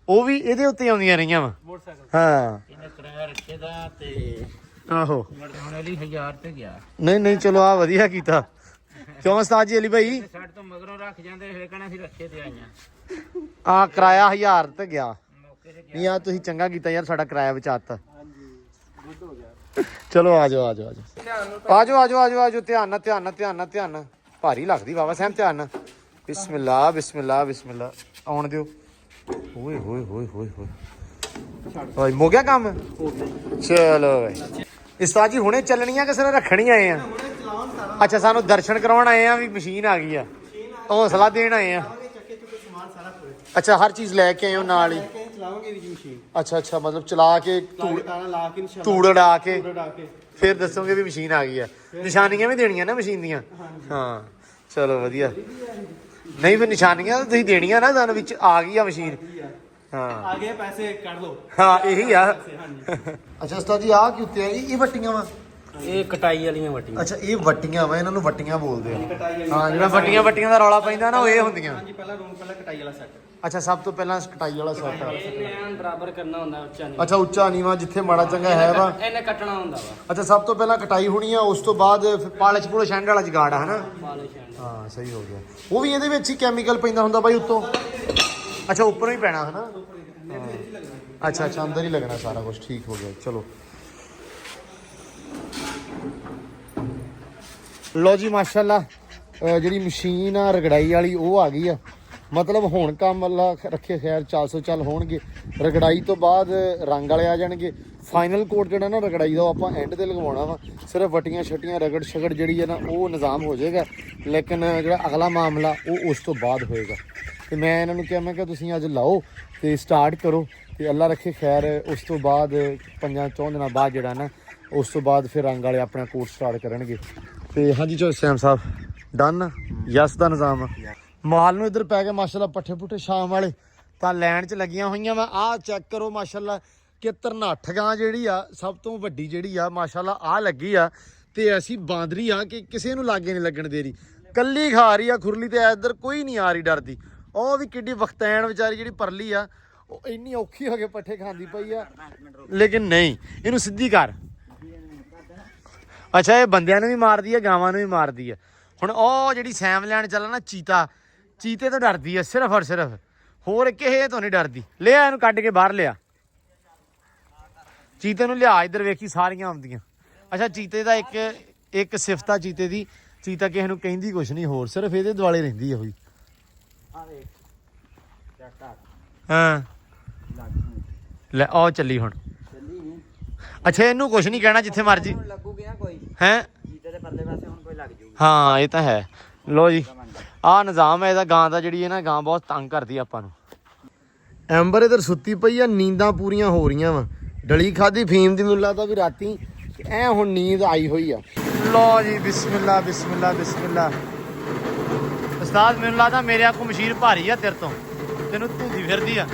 ਉਹ ਵੀ ਇਹਦੇ ਉੱਤੇ ਆਉਂਦੀਆਂ ਰਹੀਆਂ ਵਾ ਮੋਟਰਸਾਈਕਲ ਹਾਂ ਇਹਨੇ ਕਿਰਾਇਆ ਰੱਖੇ ਦਾ ਤੇ ਆਹੋ ਹੁਣ ਵਾਲੀ 1000 ਤੇ ਗਿਆ ਨਹੀਂ ਚਲੋ ਆ ਵਧੀਆ ਕੀਤਾ ਕਿਉਂ ਉਸਤਾਦ ਜੀ ਅਲੀ ਭਾਈ ਸਾਡੇ ਤੋਂ ਮਗਰੋਂ ਰੱਖ ਜਾਂਦੇ ਫਿਰ ਕਹਣਾ ਸੀ ਰੱਖੇ ਤੇ ਆਈਆਂ ਆ ਕਿਰਾਇਆ 1000 ਤੇ ਗਿਆ ਨਹੀਂ ਆ ਤੁਸੀਂ ਚੰਗਾ ਕੀਤਾ ਯਾਰ ਸਾਡਾ ਕਿਰਾਇਆ ਬਚਾਤਾ। ਹਾਂਜੀ ਗੁੱਡ ਹੋ ਗਿਆ ਚਲੋ ਆ ਜਾਓ ਧਿਆਨ ਨਾਲ ਭਾਰੀ ਲੱਗਦੀ ਬਾਬਾ ਸਾਹਿਬ ਧਿਆਨ ਨਾਲ ਬਿਸਮਿਲ੍ਲਾ ਆਉਣ ਦਿਓ ਓਏ ਓਏ ਹੋ ਗਿਆ ਕੰਮ ਚਲੋ ਭਾਈ ਉਸਤਾਦ ਜੀ ਹੁਣੇ ਚੱਲਣੀਆਂ ਕਿਸੇ ਨੇ ਰੱਖਣੀ ਆਏ ਆ ਅੱਛਾ ਸਾਨੂੰ ਦਰਸ਼ਨ ਕਰਾਉਣ ਆਏ ਆ ਵੀ ਮਸ਼ੀਨ ਆ ਗਈ ਆ ਹੌਸਲਾ ਦੇਣ ਆਏ ਆ ਅੱਛਾ ਹਰ ਚੀਜ਼ ਲੈ ਕੇ ਆਏ ਹੋ ਨਾਲ ਹੀ ਚਲਾਵਾਂਗੇ ਵੀ ਜੀ ਮਸ਼ੀਨ ਅੱਛਾ ਮਤਲਬ ਚਲਾ ਕੇ ਲਾ ਕੇ ਧੂੜ ਉਡਾ ਕੇ ਫਿਰ ਦੱਸੋਗੇ ਵੀ ਮਸ਼ੀਨ ਆ ਗਈ ਆ ਨਿਸ਼ਾਨੀਆਂ ਵੀ ਦੇਣੀਆਂ ਨਾ ਮਸ਼ੀਨ ਦੀਆਂ ਹਾਂ ਚਲੋ ਵਧੀਆ ਨਹੀਂ ਫਿਰ ਨਿਸ਼ਾਨੀਆਂ ਤੁਸੀਂ ਦੇਣੀਆਂ ਨਾ ਸਾਨੂੰ ਵਿੱਚ ਆ ਗਈ ਆ ਮਸ਼ੀਨ ਹਾਂ ਆ ਗਏ ਪੈਸੇ ਕੱਢ ਲਓ ਹਾਂ ਇਹੀ ਆ ਅੱਛਾ ਉਸਤਾਦ ਜੀ ਆ ਕੀ ਉੱਤੇ ਆ ਇਹ ਵੱਟੀਆਂ ਵਾ ਇਹ ਕਟਾਈ ਵਾਲੀਆਂ ਵੱਟੀਆਂ ਅੱਛਾ ਇਹ ਵੱਟੀਆਂ ਵਾ ਇਹਨਾਂ ਨੂੰ ਵੱਟੀਆਂ ਬੋਲਦੇ ਆ ਹਾਂ ਜਿਹੜਾ ਵੱਟੀਆਂ ਦਾ ਰੌਲਾ ਪੈਂਦਾ ਨਾ ਉਹ ਇਹ ਹੁੰਦੀਆਂ ਹਾਂਜੀ ਪਹਿਲਾਂ ਕਟਾਈ ਵਾਲਾ ਸੈੱਟ ਅੱਛਾ ਸਭ ਤੋਂ ਪਹਿਲਾਂ ਕਟਾਈ ਵਾਲਾ ਸੈੱਟ ਆ ਇਹਨੇ ਬਰਾਬਰ ਕਰਨਾ ਹੁੰਦਾ ਉੱਚਾ ਨਹੀਂ ਅੱਛਾ ਉੱਚਾ ਨੀਵਾ ਜਿੱਥੇ ਮਾੜਾ ਚੰਗਾ ਹੈ ਵਾ ਇਹਨੇ ਕੱਟਣਾ ਹੁੰਦਾ ਵਾ ਅੱਛਾ ਸਭ ਤੋਂ ਪਹਿਲਾਂ ਕਟਾਈ ਹੋਣੀ ਆ ਉਸ ਤੋਂ ਬਾਅਦ ਫਿਰ ਪਾਲਿਸ਼ ਐਂਡ ਵਾਲਾ ਜਗਾੜ ਆ ਹਨਾ ਪਾਲਿਸ਼ ਐਂਡ ਹਾਂ ਸਹੀ ਹੋ ਗਿਆ ਉਹ ਵੀ ਇਹਦੇ ਵਿੱਚ ਹੀ ਕੈਮੀਕਲ ਪੈਂਦਾ ਹੁੰਦਾ ਬਾਈ ਉੱਤੋਂ ਅੱਛਾ ਉੱਪਰੋਂ ਹੀ ਪੈਣਾ ਹਨਾ ਅੱਛਾ ਅੰਦਰ ਹੀ ਲੱਗਣਾ ਸਾਰਾ ਕੁਝ ਠੀਕ ਹੋ ਗਿਆ ਚਲੋ ਲੋ ਜੀ ਮਾਸ਼ਾਅੱਲਾ ਜਿਹੜੀ ਮਸ਼ੀਨ ਆ ਰਗੜਾਈ ਵਾਲੀ ਉਹ ਆ ਗਈ ਆ ਮਤਲਬ ਹੁਣ ਕੰਮ ਅੱਲਾ ਰੱਖੇ ਖੈਰ 400 ਚੱਲ ਹੋਣਗੇ ਰਗੜਾਈ ਤੋਂ ਬਾਅਦ ਰੰਗ ਵਾਲੇ ਆ ਜਾਣਗੇ ਫਾਈਨਲ ਕੋਟ ਜਿਹੜਾ ਨਾ ਰਗੜਾਈ ਦਾ ਉਹ ਆਪਾਂ ਐਂਡ ਤੇ ਲਗਵਾਉਣਾ ਵਾ ਸਿਰਫ ਵਟੀਆਂ ਛਟੀਆਂ ਰਗੜ ਛਗੜ ਜਿਹੜੀ ਹੈ ਨਾ ਉਹ ਨਿਜ਼ਾਮ ਹੋ ਜਾਏਗਾ ਲੇਕਿਨ ਜਿਹੜਾ ਅਗਲਾ ਮਾਮਲਾ ਉਹ ਉਸ ਤੋਂ ਬਾਅਦ ਹੋਏਗਾ ਤੇ ਮੈਂ ਇਹਨਾਂ ਨੂੰ ਕਿਹਾ ਮੈਂ ਕਿਹਾ ਤੁਸੀਂ ਅੱਜ ਲਾਓ ਤੇ ਸਟਾਰਟ ਕਰੋ ਤੇ ਅੱਲਾ ਰੱਖੇ ਖੈਰ ਉਸ ਤੋਂ ਬਾਅਦ 5-4 ਦਿਨਾਂ ਬਾਅਦ ਜਿਹੜਾ ਨਾ ਉਸ ਤੋਂ ਬਾਅਦ ਫਿਰ ਰੰਗ ਵਾਲੇ ਆਪਣਾ ਕੋਰਸ ਸਟਾਰਟ ਕਰਨਗੇ ਤੇ ਹਾਂਜੀ ਚੋ ਸੈਮ ਸਾਹਿਬ ਡਨ ਯਸ ਦਾ ਨਿਜ਼ਾਮ ਆ ਮਾਲ ਨੂੰ ਇੱਧਰ ਪੈ ਗਏ ਮਾਸ਼ਾਅੱਲਾ ਪੱਠੇ ਪੁੱਠੇ ਸ਼ਾਮ ਵਾਲੇ ਤਾਂ ਲੈਣ 'ਚ ਲੱਗੀਆਂ ਹੋਈਆਂ ਵਾ ਆਹ ਚੈੱਕ ਕਰੋ ਮਾਸ਼ਾਅੱਲਾ ਕਿ 63 ਗਾਂ ਜਿਹੜੀ ਆ ਸਭ ਤੋਂ ਵੱਡੀ ਜਿਹੜੀ ਆ ਮਾਸ਼ਾਅੱਲਾ ਆਹ ਲੱਗੀ ਆ ਤੇ ਐਸੀ ਬਾਂਦਰੀ ਆ ਕਿ ਕਿਸੇ ਨੂੰ ਲਾਗੇ ਨਹੀਂ ਲੱਗਣ ਦੇ ਰਹੀ ਕੱਲੀ ਖਾ ਰਹੀ ਆ ਖੁਰਲੀ ਤੇ ਇੱਧਰ ਕੋਈ ਨਹੀਂ ਆ ਰਹੀ ਡਰਦੀ ਉਹ ਵੀ ਕਿੱਡੀ ਵਖਤੈਨ ਵਿਚਾਰੀ ਜਿਹੜੀ ਪਰਲੀ ਆ ਉਹ ਇੰਨੀ ਔਖੀ ਹੋ ਕੇ ਪੱਠੇ ਖਾਂਦੀ ਪਈ ਆ ਲੇਕਿਨ ਨਹੀਂ ਇਹਨੂੰ ਸਿੱਧੀ ਕਰ ਅੱਛਾ ਇਹ ਬੰਦਿਆਂ ਨੂੰ ਵੀ ਮਾਰਦੀ ਆ ਗਾਵਾਂ ਨੂੰ ਵੀ ਮਾਰਦੀ ਆ ਹੁਣ ਉਹ ਜਿਹੜੀ ਸੈਮ ਲੈਣ ਚੱਲਾ ਨਾ ਚੀਤੇ ਤੋਂ ਡਰਦੀ ਆ ਸਿਰਫ ਔਰ ਸਿਰਫ ਹੋਰ ਕਿਸੇ ਤੋਂ ਨਹੀਂ ਡਰਦੀ ਲਿਆ ਇਹਨੂੰ ਕੱਢ ਕੇ ਬਾਹਰ ਲਿਆ ਚੀਤੇ ਨੂੰ ਲਿਆ ਇੱਧਰ ਵੇਖੀ ਸਾਰੀਆਂ ਆਉਂਦੀਆਂ ਅੱਛਾ ਚੀਤੇ ਦਾ ਇੱਕ ਸਿਫਤਾ ਚੀਤੇ ਦੀ ਚੀਤਾ ਕਿਸੇ ਨੂੰ ਕਹਿੰਦੀ ਕੁਛ ਨਹੀਂ ਹੋਰ ਸਿਰਫ ਇਹਦੇ ਦੁਆਲੇ ਰਹਿੰਦੀ ਆ ਹੋਈ ਹਾਂ ਲੈ ਆਓ ਚੱਲੀ ਹੁਣ ਅੱਛਾ ਇਹਨੂੰ ਕੁਛ ਨਹੀਂ ਕਹਿਣਾ ਜਿੱਥੇ ਮਰਜੀ ਹੈ ਹਾਂ ਇਹ ਤਾਂ ਹੈ ਲੋ ਜੀ ਆਹ ਨਿਜ਼ਾਮ ਹੈ ਇਹਦਾ ਗਾਂ ਦਾ ਜਿਹੜੀ ਹੈ ਨਾ ਗਾਂ ਬਹੁਤ ਤੰਗ ਕਰਦੀ ਆਪਾਂ ਨੂੰ ਐਂਬਰ ਇਧਰ ਸੁੱਤੀ ਪਈ ਆ ਨੀਂਦਾਂ ਪੂਰੀਆਂ ਹੋ ਰਹੀਆਂ ਵਾ ਡਲੀ ਖਾਦੀ ਫੀਮ ਦੀ ਮੈਨੂੰ ਲੱਗਦਾ ਵੀ ਰਾਤੀ ਐ ਹੁਣ ਨੀਂਦ ਆਈ ਹੋਈ ਆ ਲੋ ਜੀ ਬਿਸਮਿਲ੍ਲਾ ਉਸਤਾਦ ਮੈਨੂੰ ਲੱਗਦਾ ਮੇਰੇ ਆਕੂ ਮਸ਼ੀਨ ਭਾਰੀ ਆ ਤੇਰੇ ਤੋਂ ਤੈਨੂੰ ਧੂੰਦੀ ਫਿਰਦੀ ਆ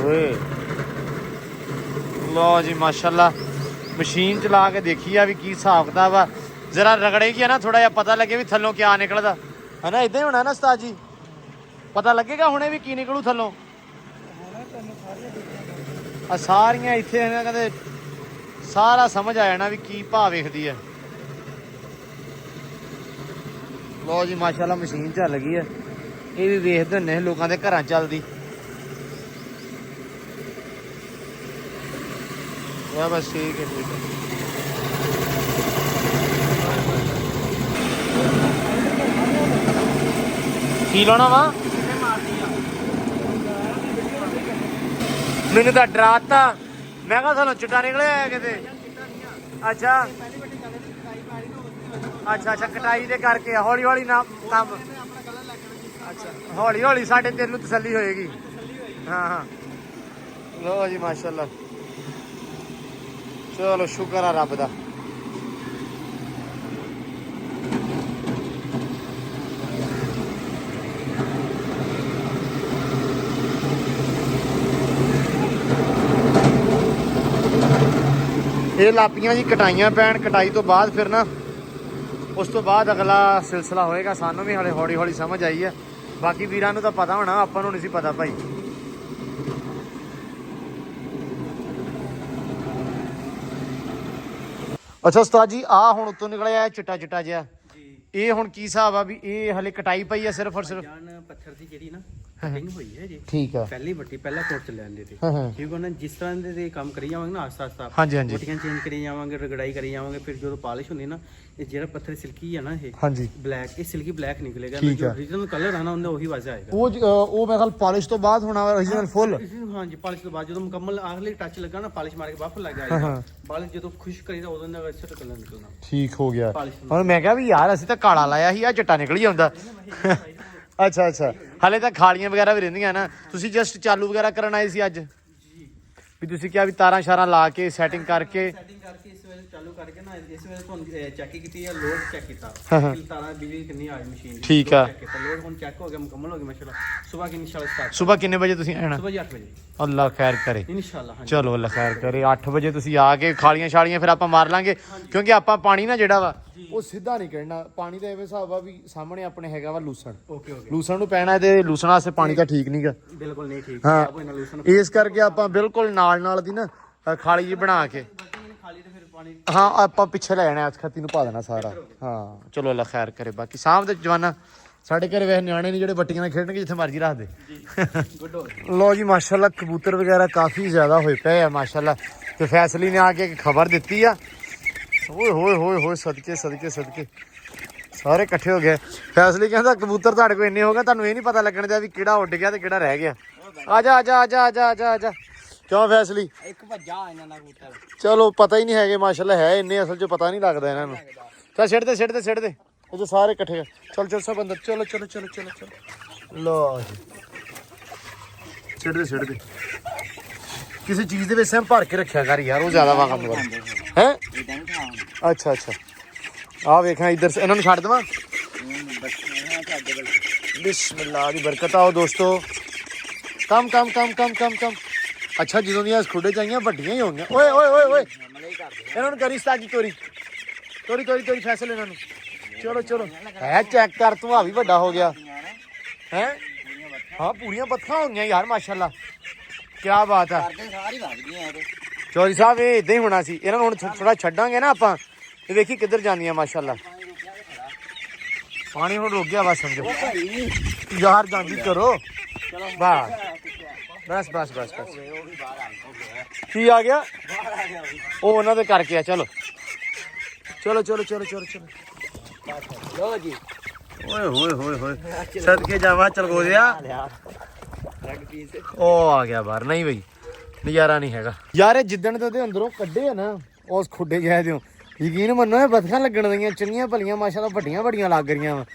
ਓਏ ਲੋ ਜੀ ਮਾਸ਼ਾਅੱਲਾ ਮਸ਼ੀਨ ਚਲਾ ਕੇ ਦੇਖੀ ਆ ਵੀ ਕੀ ਹਿਸਾਬ ਕਿਤਾਬ ਆ ਜ਼ਰਾ ਰਗੜੇਗੀ ਆ ਨਾ ਥੋੜਾ ਜਿਹਾ ਪਤਾ ਲੱਗੇ ਵੀ ਥੱਲੋਂ ਕਿਆ ਨਿਕਲਦਾ ਹੈ ਨਾ ਇਦਾਂ ਹੀ ਹੋਣਾ ਨਾ ਉਸਤਾਦ ਜੀ ਪਤਾ ਲੱਗੇਗਾ ਹੁਣੇ ਵੀ ਕੀ ਨਿਕਲੂ ਥੱਲੋਂ ਆ ਸਾਰੀਆਂ ਇੱਥੇ ਇਹਨਾਂ ਕਹਿੰਦੇ ਸਾਰਾ ਸਮਝ ਆ ਜਾਣਾ ਵੀ ਕੀ ਭਾਅ ਵੇਖਦੀ ਹੈ ਲੋ ਜੀ ਮਾਸ਼ਾਅੱਲਾ ਮਸ਼ੀਨ ਚੱਲ ਗਈ ਹੈ ਇਹ ਵੀ ਵੇਖਦੇ ਹੁੰਦੇ ਲੋਕਾਂ ਦੇ ਘਰਾਂ ਚੱਲਦੀ ਆ ਬਸ ਠੀਕ ਹੈ ਕੀ ਲਾਉਣਾ ਵਾ ਮੈਨੂੰ ਤਾਂ ਡਰਾਤਾ, ਮੈਂ ਕਿਹਾ ਸਾਨੂੰ ਚਿੱਟਾ ਨਿਕਲਿਆ ਕਿਤੇ। ਅੱਛਾ ਅੱਛਾ ਅੱਛਾ, ਕਟਾਈ ਦੇ ਕਰਕੇ ਹੌਲੀ ਹੌਲੀ ਨਾ ਕੰਮ। ਅੱਛਾ ਹੌਲੀ ਹੌਲੀ ਸਾਡੇ ਦਿਲ ਨੂੰ ਤਸੱਲੀ ਹੋਏਗੀ। ਹਾਂ ਹਾਂ ਲੋ ਜੀ ਮਾਸ਼ਾਅੱਲਾ, ਚਲੋ ਸ਼ੁਕਰ ਆ ਰੱਬ ਦਾ। ਇਹ ਲਾਪੀਆਂ ਜੀ ਕਟਾਈਆਂ ਪੈਣ, ਕਟਾਈ ਤੋਂ ਬਾਅਦ ਫਿਰ ਨਾ ਉਸ ਤੋਂ ਬਾਅਦ ਅਗਲਾ ਸਿਲਸਿਲਾ ਹੋਏਗਾ। ਸਾਨੂੰ ਵੀ ਹਲੇ ਹੌਲੀ ਹੌਲੀ ਸਮਝ ਆਈ ਹੈ, ਬਾਕੀ ਵੀਰਾਂ ਨੂੰ ਤਾਂ ਪਤਾ ਹੋਣਾ, ਆਪਾਂ ਨੂੰ ਨਹੀਂ ਸੀ ਪਤਾ ਭਾਈ। ਅੱਛਾ ਉਸਤਾਦ ਜੀ, ਆ ਹੁਣ ਉੱਤੋਂ ਨਿਕਲਿਆ ਚਿੱਟਾ ਚਿੱਟਾ ਜਿਹਾ, ਇਹ ਹੁਣ ਕੀ ਹਿਸਾਬ ਆ ਵੀ ਇਹ ਹਲੇ ਕਟਾਈ ਪਈ ਆ ਸਿਰਫ ਔਰ ਸਿਰਫ? ਜਾਨ ਪੱਥਰ ਦੀ ਜਿਹੜੀ ਨਾ ਕਟਿੰਗ ਹੋਈ ਹੈ ਜੀ, ਠੀਕ ਆ। ਪਹਿਲੀ ਵੱਟੀ ਪਹਿਲਾਂ ਕੋਟ ਚ ਲੈਂਦੇ ਤੇ ਹਾਂ ਹਾਂ ਠੀਕ ਉਹਨਾਂ ਜਿਸ ਤਰ੍ਹਾਂ ਦੇ ਕੰਮ ਕਰੀ ਜਾਵਾਂਗੇ ਨਾ ਆਸਤਾ ਆਸਤਾ, ਹਾਂਜੀ ਹਾਂਜੀ ਵੱਟੀਆਂ ਚੇਂਜ ਕਰੀ ਜਾਵਾਂਗੇ, ਰਗੜਾਈ ਕਰੀ ਜਾਵਾਂਗੇ, ਫਿਰ ਜਦੋਂ ਪਾਲਿਸ਼ ਹੁੰਦੀ ਨਾ, ਇਹ ਜਿਹੜਾ ਪੱਥਰ ਸਿਲਕੀ ਆ ਨਾ, ਇਹ ਹਾਂਜੀ ਬਲੈਕ, ਇਹ ਸਿਲਕੀ ਬਲੈਕ ਨਿਕਲੇਗਾ। ਠੀਕ ਜੋ ਆ। ਓਰੀਜਨਲ ਕਲਰ ਆ ਨਾ ਉਹਦਾ ਉਹੀ ਵਾਜ਼ਾ ਆਏਗਾ। ਉਹ ਮੈਂ ਖਿਆਲ ਪਾਲਿਸ਼ ਤੋਂ ਬਾਅਦ ਹੋਣਾ ਓਰੀਜਨਲ ਫੁੱਲ। ਹਾਂਜੀ ਪਾਲਿਸ਼ ਤੋਂ ਬਾਅਦ ਜਦੋਂ ਮੁਕੰਮਲ ਆਖਰੀ ਟੱਚ ਲੱਗਾ ਨਾ, ਪਾਲਿਸ਼ ਮਾਰ ਕੇ ਬਫ ਲੱਗ ਹਾਂ, ਜਾਏਗਾ, ਹਾਂ। ਪਾਲਿਸ਼ ਜਦੋਂ ਖੁਸ਼ ਕਰੀਦਾ ਉਦੋਂ ਦਾ ਅੱਛਾ ਕਲਰ ਨਿਕਲਣਾ। ਠੀਕ ਹੋ ਗਿਆ। ਪਾਲਿਸ਼ ਹੁਣ ਮੈਂ ਕਿਹਾ ਵੀ ਯਾਰ ਅਸੀਂ ਤਾਂ ਕਾਲਾ ਲਾਇਆ ਸੀ, ਆ ਚਿੱਟਾ ਨਿਕਲ ਹੀ ਆਉਂਦਾ। ਅੱਛਾ ਅੱਛਾ, ਹਲੇ ਤਾਂ ਖਾਲੀਆਂ ਵਗੈਰਾ ਵੀ ਰਹਿੰਦੀਆਂ ਨਾ। ਤੁਸੀਂ ਜਸਟ ਚਾਲੂ ਵਗੈਰਾ ਕਰਨ ਆਏ ਸੀ ਅੱਜ? ਵੀ ਤੁਸੀਂ ਕਿਹਾ ਵੀ ਤਾਰਾਂ ਸ਼ਾਰਾਂ ਲਾ ਕੇ ਸੈਟਿੰਗ ਕਰਕੇ ਸੈਟਿੰਗ ਕਰਕੇ ਇਸ ਵੇਲੇ ਚਾਲੂ ਕਰਕੇ ਨਾ, ਇਸ ਵੇਲੇ ਤੁਹਾਨੂੰ ਚੈੱਕ ਕੀਤੀ ਹੈ, ਲੋਡ ਚੈੱਕ ਕੀਤਾ ਹਾਂ, ਹਾਂ। ਕਿ ਤਾਰਾਂ ਬਿਜਲੀ ਕਿੰਨੀ ਆ ਰਹੀ ਮਸ਼ੀਨ ਦੀ, ਠੀਕ ਲੋਡ ਆ। check ਕੀਤਾ, ਲੋਡ ਹੁਣ ਚੈੱਕ ਹੋ ਗਿਆ, ਮੁਕੰਮਲ ਹੋ ਗਿਆ ਮਾਸ਼ਾਅੱਲਾ। ਸਵੇਰ ਕੀ ਇਨਸ਼ਾਅੱਲਾ ਸਟਾਰਟ, ਸਵੇਰ ਕਿੰਨੇ ਵਜੇ ਤੁਸੀਂ ਆਣਾ? ਸਵੇਰ 8 ਵਜੇ ਅੱਲਾ ਖੈਰ ਕਰੇ। ਇਨਸ਼ਾਅੱਲਾ। ਹਾਂਜੀ ਚਲੋ ਅੱਲਾ ਖੈਰ ਕਰੇ। 8 ਵਜੇ ਤੁਸੀਂ ਆ ਕੇ ਖਾਲੀਆਂ ਛਾਲੀਆਂ ਫਿਰ ਆਪਾਂ ਮਾਰ ਲਾਂਗੇ, ਕਿਉਂਕਿ ਆਪਾਂ ਪਾਣੀ ਨਾ ਜਿਹੜਾ ਵਾ ਉਹ ਸਿੱਧਾ ਨਹੀਂ ਕੱਢਣਾ। ਪਾਣੀ ਦਾ ਇਹ ਹਿਸਾਬ ਆ ਵੀ ਸਾਹਮਣੇ ਆਪਣੇ ਹੈਗਾ ਵਾ ਲੂਸਣ, ਓਕੇ ਓਕੇ, ਲੂਸਣ ਨੂੰ ਪੈਣਾ ਤੇ ਲੂਸਣ ਵਾਸਤੇ ਪਾਣੀ ਤਾਂ ਠੀਕ ਨਹੀਂਗਾ। ਬਿਲਕੁਲ ਨਹੀਂ ਠੀਕ ਹਾਂ। ਆਪ ਇਹਨਾਂ ਲੂਸਨ ਇਸ ਕਰਕੇ ਆਪਾਂ ਬਿਲਕੁਲ ਨਾਲ ਨਾਲ ਦੀ ਨਾ ਖਾਲੀ ਜੀ ਬਣਾ ਕੇ, ਖਾਲੀ ਤੇ ਫਿਰ ਪਾਣੀ ਹਾਂ ਆਪਾਂ ਪਿੱਛੇ ਲੈ ਜਾਣਾ, ਅੱਜ ਖੱਤੀ ਨੂੰ ਪਾ ਦੇਣਾ ਸਾਰਾ। ਹਾਂ ਚਲੋ ਅੱਲਾ ਖੈਰ ਕਰੇ। ਬਾਕੀ ਸਾਹਮ ਦੇ ਜਵਾਨਾ ਸਾਡੇ ਘਰੇ ਵੈਸੇ ਨਿਆਣੇ ਨਹੀਂ ਜਿਹੜੇ ਬੱਟੀਆਂ ਨਾਲ ਖੇਡਣਗੇ, ਜਿੱਥੇ ਮਰਜ਼ੀ ਰੱਖ ਦੇ। ਗੁੱਡ ਹੋ ਲੋ ਜੀ ਮਾਸ਼ਾਅੱਲਾ, ਕਬੂਤਰ ਵਗੈਰਾ ਕਾਫੀ ਜ਼ਿਆਦਾ ਹੋਏ ਪਏ ਆ ਮਾਸ਼ਾਅੱਲਾ। ਤੇ ਫੈਸਲੀ ਨੇ ਆ ਕੇ ਇੱਕ ਖਬਰ ਦਿੱਤੀ ਆ, ਓਏ ਹੋਏ ਹੋਏ ਹੋਏ, ਸਦਕੇ ਸਦਕੇ ਸਦਕੇ ਸਾਰੇ ਇਕੱਠੇ ਹੋ ਗਏ। ਫੈਸਲੀ ਕਹਿੰਦਾ ਕਬੂਤਰ ਤੁਹਾਡੇ ਕੋਲ ਇੰਨੇ ਹੋ ਗਏ, ਤੁਹਾਨੂੰ ਇਹ ਨਹੀਂ ਪਤਾ ਲੱਗਣ ਦਿਆ ਵੀ ਕਿਹੜਾ ਉੱਡ ਗਿਆ ਤੇ ਕਿਹੜਾ ਰਹਿ ਗਿਆ। ਆ ਜਾ ਆ ਜਾ ਆ ਜਾ ਆ ਜਾ ਆ ਜਾ ਆ ਜਾ। ਕਿਉਂ ਫੈਸਲੀ? ਇੱਕ ਭੱਜਾ ਇਹਨਾਂ ਦਾ ਕਬੂਤਰ। ਚਲੋ ਪਤਾ ਹੀ ਨਹੀਂ ਹੈਗੇ ਮਾਸ਼ਾਅੱਲਾ, ਹੈ ਇੰਨੇ ਅਸਲ 'ਚ ਪਤਾ ਨਹੀਂ ਲੱਗਦਾ ਇਹਨਾਂ ਨੂੰ। ਚੱਲ ਛੱਡ ਦੇ ਛੱਡ ਦੇ ਛੱਡ ਦੇ, ਉਹ ਸਾਰੇ ਇਕੱਠੇ। ਚਲ ਚਲ ਸਭ ਅੰਦਰ, ਚਲੋ ਚਲੋ ਚਲੋ ਚਲੋ ਚਲੋ। ਲੋ ਜੀ ਛੱਡ ਦੇ ਛੱਡ ਦੇ। ਕਿਸੇ ਚੀਜ਼ ਦੇ ਵਿੱਚ ਸੈਮ ਭਰ ਕੇ ਰੱਖਿਆ ਕਰ ਯਾਰ, ਉਹ ਜ਼ਿਆਦਾ ਵਾ ਕੰਮ ਕਰ ਹੈ। ਅੱਛਾ ਅੱਛਾ, ਆ ਵੇਖਾਂ ਇੱਧਰ ਇਹਨਾਂ ਨੂੰ ਛੱਡ ਦੇਵਾਂ। ਬਿਸਮਿल्लाह ਦੀ ਬਰਕਤ। ਆਓ ਦੋਸਤੋ, ਕੰਮ ਕੰਮ ਕੰਮ ਕੰਮ ਕੰਮ ਕੰਮ। ਅੱਛਾ ਜਦੋਂ ਦੀਆਂ ਖੁੱਡੇ ਚਾਹੀਆਂ ਵੱਡੀਆਂ ਹੀ ਹੋਣਗੀਆਂ। ਓਏ ਓਏ ਓਏ ਓਏ, ਇਹਨਾਂ ਨੂੰ ਕਰੀ ਸਤਾਜੀ ਤੋਰੀ ਤੋਰੀ ਤੋਰੀ ਤੋਰੀ ਫੈਸਲੇ ਇਹਨਾਂ ਨੂੰ। ਚਲੋ ਚਲੋ, ਹੈ ਚੈੱਕ ਕਰ ਤੂੰ, ਆ ਵੀ ਵੱਡਾ ਹੋ ਗਿਆ ਹੈ। ਹਾਂ ਪੂਰੀਆਂ ਬੱਥਾਂ ਹੋ ਗਈਆਂ ਯਾਰ ਮਾਸ਼ਾਅੱਲਾ, ਕੀ ਬਾਤ ਆ। ਚੌਧਰੀ ਸਾਹਿਬ ਇਹ ਇਦਾਂ ਹੀ ਹੋਣਾ ਸੀ, ਇਹਨਾਂ ਨੂੰ ਹੁਣ ਥੋੜਾ ਛੱਡਾਂਗੇ ਨਾ ਆਪਾਂ, ਇਹ ਵੇਖੀ ਕਿੱਧਰ ਜਾਂਦੀਆਂ ਮਾਸ਼ਾਅੱਲਾ। ਪਾਣੀ ਹੁਣ ਰੁਕ ਗਿਆ ਬਸ, ਸਮਝੋ ਯਾਰ ਜਾਂਦੀ ਕਰੋ ਬਸ ਬਸ ਬਸ ਬਸ ਬਸ। ਕੀ ਆ ਗਿਆ? ਉਹ ਉਹਨਾਂ ਦੇ ਕਰਕੇ ਆ। ਚਲੋ ਚਲੋ ਚਲੋ ਚਲੋ ਚਲੋ ਚਲੋ। ਲੋ ਜੀ, ਓਏ ਹੋਏ ਹੋਏ ਹੋਏ, ਸਦਕੇ ਜਾਵਾ ਚਲਗੋ ਦਿਆ। ਉਹ ਆ ਗਿਆ ਬਾਹਰ। ਨਹੀਂ ਬਈ ਨਜ਼ਾਰਾ ਨਹੀਂ ਹੈਗਾ ਯਾਰ, ਇਹ ਜਿੱਦਣ ਦੇ ਉਹਦੇ ਅੰਦਰੋਂ ਕੱਢੇ ਆ ਨਾ ਉਸ ਖੁੱਡੇ ਜਿਹੇ ਦਿਓ, ਯਕੀਨ ਮੰਨੋ ਇਹ ਬਤਖਾਂ ਲੱਗਣ ਦੀਆਂ, ਚੰਗੀਆਂ ਭਲੀਆਂ ਮਾਸ਼ਾਅੱਲਾ, ਵੱਡੀਆਂ ਵੱਡੀਆਂ ਲੱਗ ਰਹੀਆਂ ਵਾ।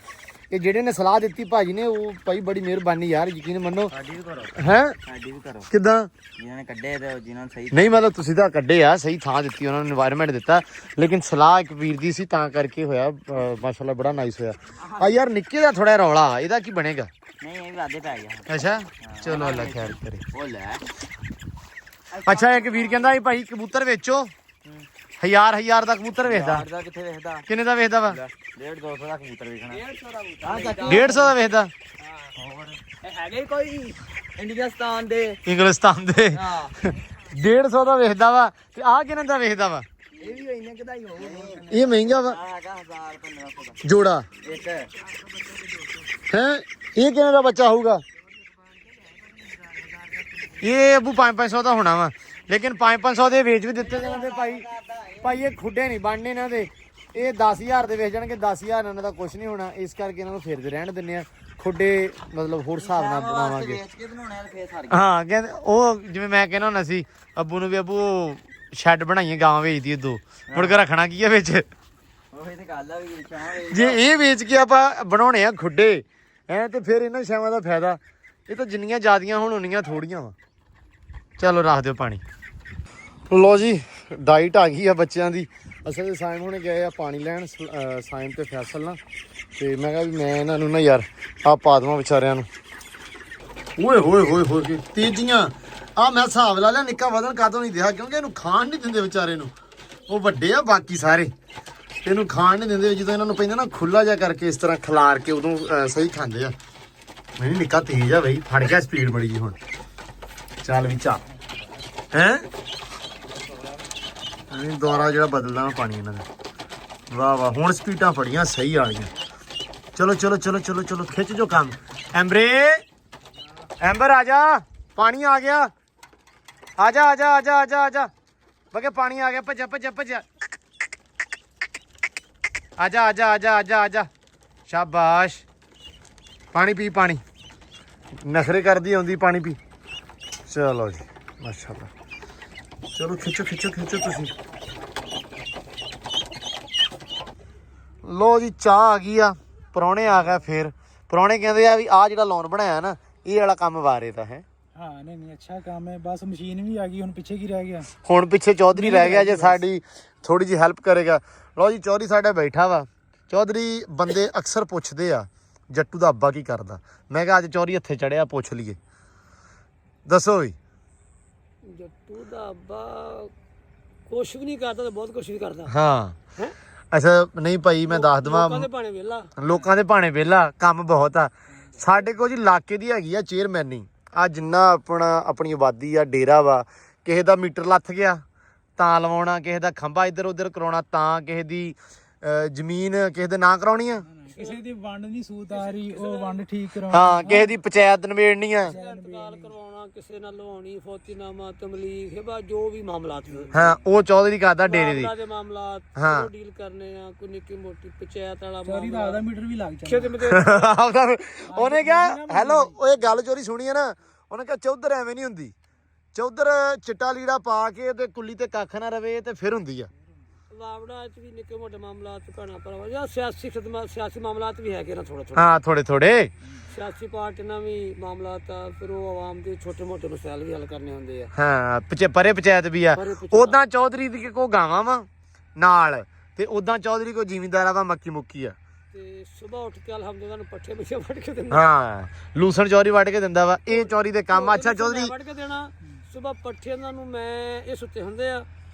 ਇਹ ਜਿਹੜੇ ਨੇ ਸਲਾਹ ਦਿੱਤੀ ਭਾਜੀ ਨੇ, ਉਹ ਭਾਈ ਬੜੀ ਮਿਹਰਬਾਨੀ ਯਾਰ, ਯਕੀਨ ਮੰਨੋ। ਸਾਡੀ ਵੀ ਕਰੋ, ਹੈ ਸਾਡੀ ਵੀ ਕਰੋ। ਕਿੱਦਾਂ? ਜਿਨ੍ਹਾਂ ਨੇ ਕੱਢੇ ਤੇ ਜਿਨ੍ਹਾਂ ਨੂੰ ਸਹੀ ਨਹੀਂ ਮਤਲਬ ਤੁਸੀਂ ਤਾਂ ਕੱਢੇ ਆ, ਸਹੀ ਥਾਂ ਦਿੱਤੀ ਉਹਨਾਂ ਨੇ, এনवायरमेंट ਦਿੱਤਾ, ਲੇਕਿਨ ਸਲਾਹ ਇੱਕ ਵੀਰ ਦੀ ਸੀ ਤਾਂ ਕਰਕੇ ਹੋਇਆ। ਮਾਸ਼ਾਅੱਲਾ ਬੜਾ ਨਾਈਸ ਹੋਇਆ। ਆ ਯਾਰ ਨਿੱਕੇ ਦਾ ਥੋੜਾ ਰੌਲਾ, ਇਹਦਾ ਕੀ ਬਣੇਗਾ? ਨਹੀਂ ਇਹ ਵਾਦੇ ਪੈ ਗਿਆ। ਅੱਛਾ ਚਲੋ ਅੱਲਾ ਖੈਰ ਕਰੇ। ਉਹ ਲੈ ਅੱਛਾ ਇੱਕ ਵੀਰ ਕਹਿੰਦਾ ਭਾਈ ਕਬੂਤਰ ਵੇਚੋ, ਹਜ਼ਾਰ ਦਾ ਕਬੂਤਰ ਵੇਚਦਾ। ਦਾ ਕਿੱਥੇ ਵੇਖਦਾ? ਕਿੰਨੇ ਦਾ ਵੇਚਦਾ ਵਾ? 150-200 ਦਾ ਕਬੂਤਰ ਵੇਖਣਾ। 150 ਦਾ ਵੇਚਦਾ। ਇਹ ਹੈਗੇ ਕੋਈ ਇੰਡੀਆਸਤਾਨ ਦੇ? ਇੰਗਲਿਸਤਾਨ ਦੇ ਹਾਂ 150 ਦਾ ਵੇਚਦਾ ਵਾ। ਤੇ ਆਹ ਕਿੰਨੇ ਦਾ ਵੇਚਦਾ ਵਾ? ਇਹ ਵੀ ਇੰਨੇ ਕਿਦਾ ਹੀ ਹੋਊਗਾ। ਇਹ ਮਹਿੰਗਾ ਵਾ ਹੈਗਾ 1000-1500 ਦਾ ਜੋੜਾ ਇੱਕ। ਹੈ। ਇਹ ਕਿੰਨੇ ਦਾ ਬੱਚਾ ਹੋਊਗਾ? ਇਹ ਅਬੂ 500 ਦਾ ਹੋਣਾ ਵਾ, ਲੇਕਿਨ 500 ਦੇ ਵੇਚ ਵੀ ਦਿੱਤੇ ਜਾਂਦੇ ਭਾਈ। ਭਾਈ ਇਹ ਖੁੱਡੇ ਨਹੀਂ ਬਣਨੇ ਇਹਨਾਂ ਦੇ, ਇਹ 10000 ਦੇ ਵੇਚ ਜਾਣਗੇ 10000 ਇਹਨਾਂ ਦਾ ਕੁਝ ਨਹੀਂ ਹੋਣਾ ਇਸ ਕਰਕੇ ਇਹਨਾਂ ਨੂੰ ਫੇਰਦੇ ਰਹਿਣ ਦਿੰਨੇ ਆ ਖੁੱਡੇ ਮਤਲਬ ਹੋਰ ਹਿਸਾਬ ਨਾਲ ਬਣਾਵਾਂਗੇ ਵੇਚ ਕੇ ਬਣਾਉਣੇ ਆ ਤੇ ਫੇਰ ਸਾਰੀ ਹਾਂ ਕਹਿੰਦੇ ਉਹ ਜਿਵੇਂ ਮੈਂ ਕਹਿੰਦਾ ਹੁੰਦਾ ਸੀ ਅੱਬੂ ਨੂੰ ਵੀ ਅੱਬੂ ਸ਼ੈੱਡ ਬਣਾਈਏ ਗਾਂ ਵੇਚਦੀ ਦੋ ਮੁੜ ਕੇ ਰੱਖਣਾ ਕੀ ਆ ਵਿੱਚ ਉਹੀ ਤੇ ਗੱਲ ਆ ਵੀ ਚਾਹ ਜੇ ਇਹ ਵੇਚ ਕੇ ਆਪਾਂ ਬਣਾਉਣੇ ਆ ਖੁੱਡੇ ਹੈ ਤੇ ਫਿਰ ਇਹਨਾਂ ਛਾਵਾਂ ਦਾ ਫਾਇਦਾ ਇਹ ਤਾਂ ਜਿੰਨੀਆਂ ਜ਼ਿਆਦੀਆਂ ਹੁਣ ਉਨੀਆਂ ਥੋੜੀਆਂ ਵਾ ਚਲੋ ਰੱਖ ਦਿਓ ਪਾਣੀ ਲੋ ਜੀ ਡਾਈਟ ਆ ਗਈ ਆ ਬੱਚਿਆਂ ਦੀ ਅਸਲ ਵਿੱਚ ਸਾਇਮ ਹੁਣੇ ਗਏ ਆ ਪਾਣੀ ਲੈਣ ਸਾਇਮ ਤੇ ਫੈਸਲ ਨਾਲ ਤੇ ਮੈਂ ਕਿਹਾ ਵੀ ਮੈਂ ਇਹਨਾਂ ਨੂੰ ਨਾ ਯਾਰ ਆ ਪਾ ਦੇਵਾਂ ਵਿਚਾਰਿਆਂ ਨੂੰ ਓਏ ਹੋਏ ਹੋਏ ਹੋਏ ਤੇਜ਼ੀਆਂ ਆ ਮੈਂ ਹਿਸਾਬ ਲਾ ਲਿਆ ਨਿੱਕਾ ਵਜ਼ਨ ਕਾਹਤੋਂ ਨਹੀਂ ਦਿਆ ਕਿਉਂਕਿ ਇਹਨੂੰ ਖਾਣ ਨਹੀਂ ਦਿੰਦੇ ਵਿਚਾਰੇ ਨੂੰ ਉਹ ਵੱਡੇ ਆ ਬਾਕੀ ਸਾਰੇ ਇਹਨੂੰ ਖਾਣ ਨਹੀਂ ਦਿੰਦੇ ਜਦੋਂ ਇਹਨਾਂ ਨੂੰ ਪੈਂਦਾ ਨਾ ਖੁੱਲਾ ਜਿਹਾ ਕਰਕੇ ਇਸ ਤਰ੍ਹਾਂ ਖਿਲਾਰ ਕੇ ਉਦੋਂ ਸਹੀ ਖਾਂਦੇ ਆ ਨਹੀਂ ਨਿੱਕਾ ਤੇਜ਼ ਆ ਬਈ ਫੜ ਗਿਆ ਸਪੀਡ ਬੜੀ ਜੀ ਹੁਣ ਚੱਲ ਵੀ ਚਾ ਹੈਂ ਨਹੀਂ ਦੁਆਰਾ ਜਿਹੜਾ ਬਦਲਦਾ ਮੈਂ ਪਾਣੀ ਇਹਨਾਂ ਦਾ ਵਾਹ ਵਾਹ ਹੁਣ ਸਪੀਡਾਂ ਫੜੀਆਂ ਸਹੀ ਵਾਲੀਆਂ ਚਲੋ ਚਲੋ ਚਲੋ ਚਲੋ ਚਲੋ ਖਿੱਚ ਜੋ ਕੰਮ ਐਂਬਰ ਆ ਜਾ ਪਾਣੀ ਆ ਗਿਆ ਆ ਜਾ ਆ ਜਾ ਆ ਜਾ ਆ ਜਾ ਆ ਜਾ ਬਗੇ ਪਾਣੀ ਆ ਗਿਆ ਭੱਜਾ ਭੱਜਾ ਭੱਜਾ ਆ ਜਾ ਆ ਜਾ ਆ ਜਾ ਆ ਜਾ ਆ ਜਾ ਸ਼ਾਬਾਸ਼ ਪਾਣੀ ਪੀ ਪਾਣੀ ਨਖਰੇ ਕਰਦੀ ਆਉਂਦੀ ਪਾਣੀ ਪੀ ਚਲੋ ਜੀ ਮਾਸ਼ਾਅੱਲਾ ਚਲੋ ਖਿੱਚੋ ਖਿੱਚੋ ਖਿੱਚੋ ਤੁਸੀਂ ਲੋ ਜੀ ਚਾਹ ਆ ਗਈ ਆ ਪ੍ਰਾਹੁਣੇ ਆ ਗਏ ਫੇਰ ਪ੍ਰਾਹੁਣੇ ਕਹਿੰਦੇ ਆ ਵੀ ਆ ਜਿਹੜਾ ਲੋਨ ਬਣਾਇਆ ਨਾ ਇਹ ਵਾਲਾ ਕੰਮ ਵਾਰੇ ਤਾਂ ਹੈ ਹਾਂ ਨਹੀਂ ਅੱਛਾ ਕੰਮ ਹੈ ਬਸ ਮਸ਼ੀਨ ਵੀ ਆ ਗਈ ਹੁਣ ਪਿੱਛੇ ਕੀ ਰਹਿ ਗਿਆ ਹੁਣ ਪਿੱਛੇ ਚੌਧਰੀ ਰਹਿ ਗਿਆ ਜੇ ਸਾਡੀ ਥੋੜੀ ਜਿਹੀ ਹੈਲਪ ਕਰੇਗਾ ਲੋ ਜੀ ਚੌਧਰੀ ਸਾਡਾ ਬੈਠਾ ਵਾ ਚੌਧਰੀ ਬੰਦੇ ਅਕਸਰ ਪੁੱਛਦੇ ਆ ਜੱਟੂ ਦਾ ਅੱਬਾ ਕੀ ਕਰਦਾ ਮੈਂ ਕਿਹਾ ਅੱਜ ਚੌਧਰੀ ਹੱਥੇ ਚੜਿਆ ਪੁੱਛ ਲਈਏ ਦੱਸੋ ਵੀ ਜੱਟੂ ਦਾ ਅੱਬਾ ਕੁਛ ਵੀ ਨਹੀਂ ਕਰਦਾ ਤੇ ਬਹੁਤ ਕੁਛ ਵੀ ਕਰਦਾ ਹਾਂ ਅੱਛਾ ਨਹੀਂ ਭਾਈ ਮੈਂ ਦੱਸ ਦਵਾਂ ਲੋਕਾਂ ਦੇ ਭਾਣੇ ਵੇਲਾ ਲੋਕਾਂ ਦੇ ਭਾਣੇ ਵਿਹਲਾ ਕੰਮ ਬਹੁਤ ਆ ਸਾਡੇ ਕੋਲ ਜੀ ਇਲਾਕੇ ਦੀ ਹੈਗੀ ਆ ਚੇਅਰਮੈਨੀ ਆ ਜਿੰਨਾ ਆਪਣੀ ਆਬਾਦੀ ਆ ਡੇਰਾ ਵਾ ਕਿਸੇ ਦਾ ਮੀਟਰ ਲੱਥ ਗਿਆ ਤਾਂ ਲਵਾਉਣਾ ਕਿਸੇ ਦਾ ਖੰਭਾ ਇੱਧਰ ਉੱਧਰ ਕਰਾਉਣਾ ਤਾਂ ਕਿਸੇ ਦੀ ਜ਼ਮੀਨ ਕਿਸੇ ਦੇ ਨਾਂ ਕਰਾਉਣੀ ਆ ਕਿਸੇ ਦੀ ਵੰਡ ਨਹੀਂ ਸੂਤ ਆ ਰਹੀ ਉਹ ਵੰਡ ਠੀਕ ਕਰਾਉਣੀ ਹਾਂ ਕਿਸੇ ਦੀ ਪੰਚਾਇਤ ਨਿਬੇੜਨੀ ਆ ਇੰਤਕਾਲ ਕਰਵਾਉਣਾ ਕਿਸੇ ਨਾਲ ਲਵਾਉਣੀ ਫੌਤੀਨਾਮਾ ਤਮਲੀਗ ਹੈ ਬਾ ਜੋ ਵੀ ਮਾਮਲਾਤ ਹਾਂ ਉਹ ਚੌਧਰੀ ਕਰਦਾ ਡੇਰੇ ਦੀ ਦੇ ਮਾਮਲਾਤ ਹਾਂ। ਉਹ ਡੀਲ ਕਰਨੇ ਆ ਕੋਈ ਨਿੱਕੀ ਮੋਟੀ ਪੰਚਾਇਤ ਵਾਲਾ ਚੋਰੀ ਦਾ ਆਦਾ ਮੀਟਰ ਵੀ ਲੱਗ ਖੇਤ ਜਾਂਦਾ ਮੇ ਉਹਨੇ ਕਿਹਾ ਹੈਲੋ ਉਹ ਇਹ ਗੱਲ ਚੋਰੀ ਸੁਣੀ ਆ ਨਾ ਉਹਨੇ ਕਿਹਾ ਚੌਧਰ ਐਵੇਂ ਨਹੀਂ ਹੁੰਦੀ ਚੌਧਰ ਚਿੱਟਾ ਲੀੜਾ ਪਾ ਕੇ ਤੇ ਕੁੱਲੀ ਤੇ ਕੱਖ ਨਾ ਰਵੇ ਤੇ ਫਿਰ ਹੁੰਦੀ ਆ ਵਾਵੜਾ ਚ ਵੀ ਨਿੱਕੇ ਮੋਟੇ ਮਾਮਲਾਤ ਭੈਣਾ ਭਰਾਵਾ ਜਾਂ ਸਿਆਸੀ ਖਿਦਮਤ ਸਿਆਸੀ ਮਾਮਲਾਤ ਵੀ ਹੈਗੇ ਨਾ ਥੋੜਾ ਥੋੜਾ ਹਾਂ ਥੋੜੇ ਥੋੜੇ ਸਿਆਸੀ ਪਾਰਟੀ ਨਾਲ ਵੀ ਮਾਮਲਾਤ ਆ ਫਿਰ ਉਹ ਆਵਾਮ ਦੇ ਛੋਟੇ ਮੋਟੇ ਮਸਲੇ ਵੀ ਹੱਲ ਕਰਨੇ ਹੁੰਦੇ ਆ ਹਾਂ ਪਰੇ ਪੰਚਾਇਤ ਵੀ ਆ ਉਦਾਂ ਚੌਧਰੀ ਦੀ ਕੋ ਗਾਵਾਂ ਵਾ ਨਾਲ ਤੇ ਉਦਾਂ ਚੌਧਰੀ ਕੋ ਜ਼ਿਮੀਂਦਾਰਾਂ ਵਾ ਮੱਕੀ ਮੁੱਕੀ ਆ ਤੇ ਸਵੇਰ ਉੱਠ ਕੇ ਅਲਹਮਦੁਲਿਲਾ ਨੂੰ ਪੱਠੇ ਪਿੱਛੇ ਵੱਢ ਕੇ ਦਿੰਦਾ ਹਾਂ ਲੂਸਣ ਚੌਰੀ ਵੱਢ ਕੇ ਦਿੰਦਾ ਵਾ ਇਹ ਚੌਰੀ ਦੇ ਕੰਮ ਅੱਛਾ ਚੌਧਰੀ ਵੱਢ ਕੇ ਦੇਣਾ ਸਵੇਰ ਪੱਠੇ ਇਹਨਾਂ ਨੂੰ ਮੈਂ ਇਹ ਸੁੱਤੇ ਹੁੰਦੇ ਆ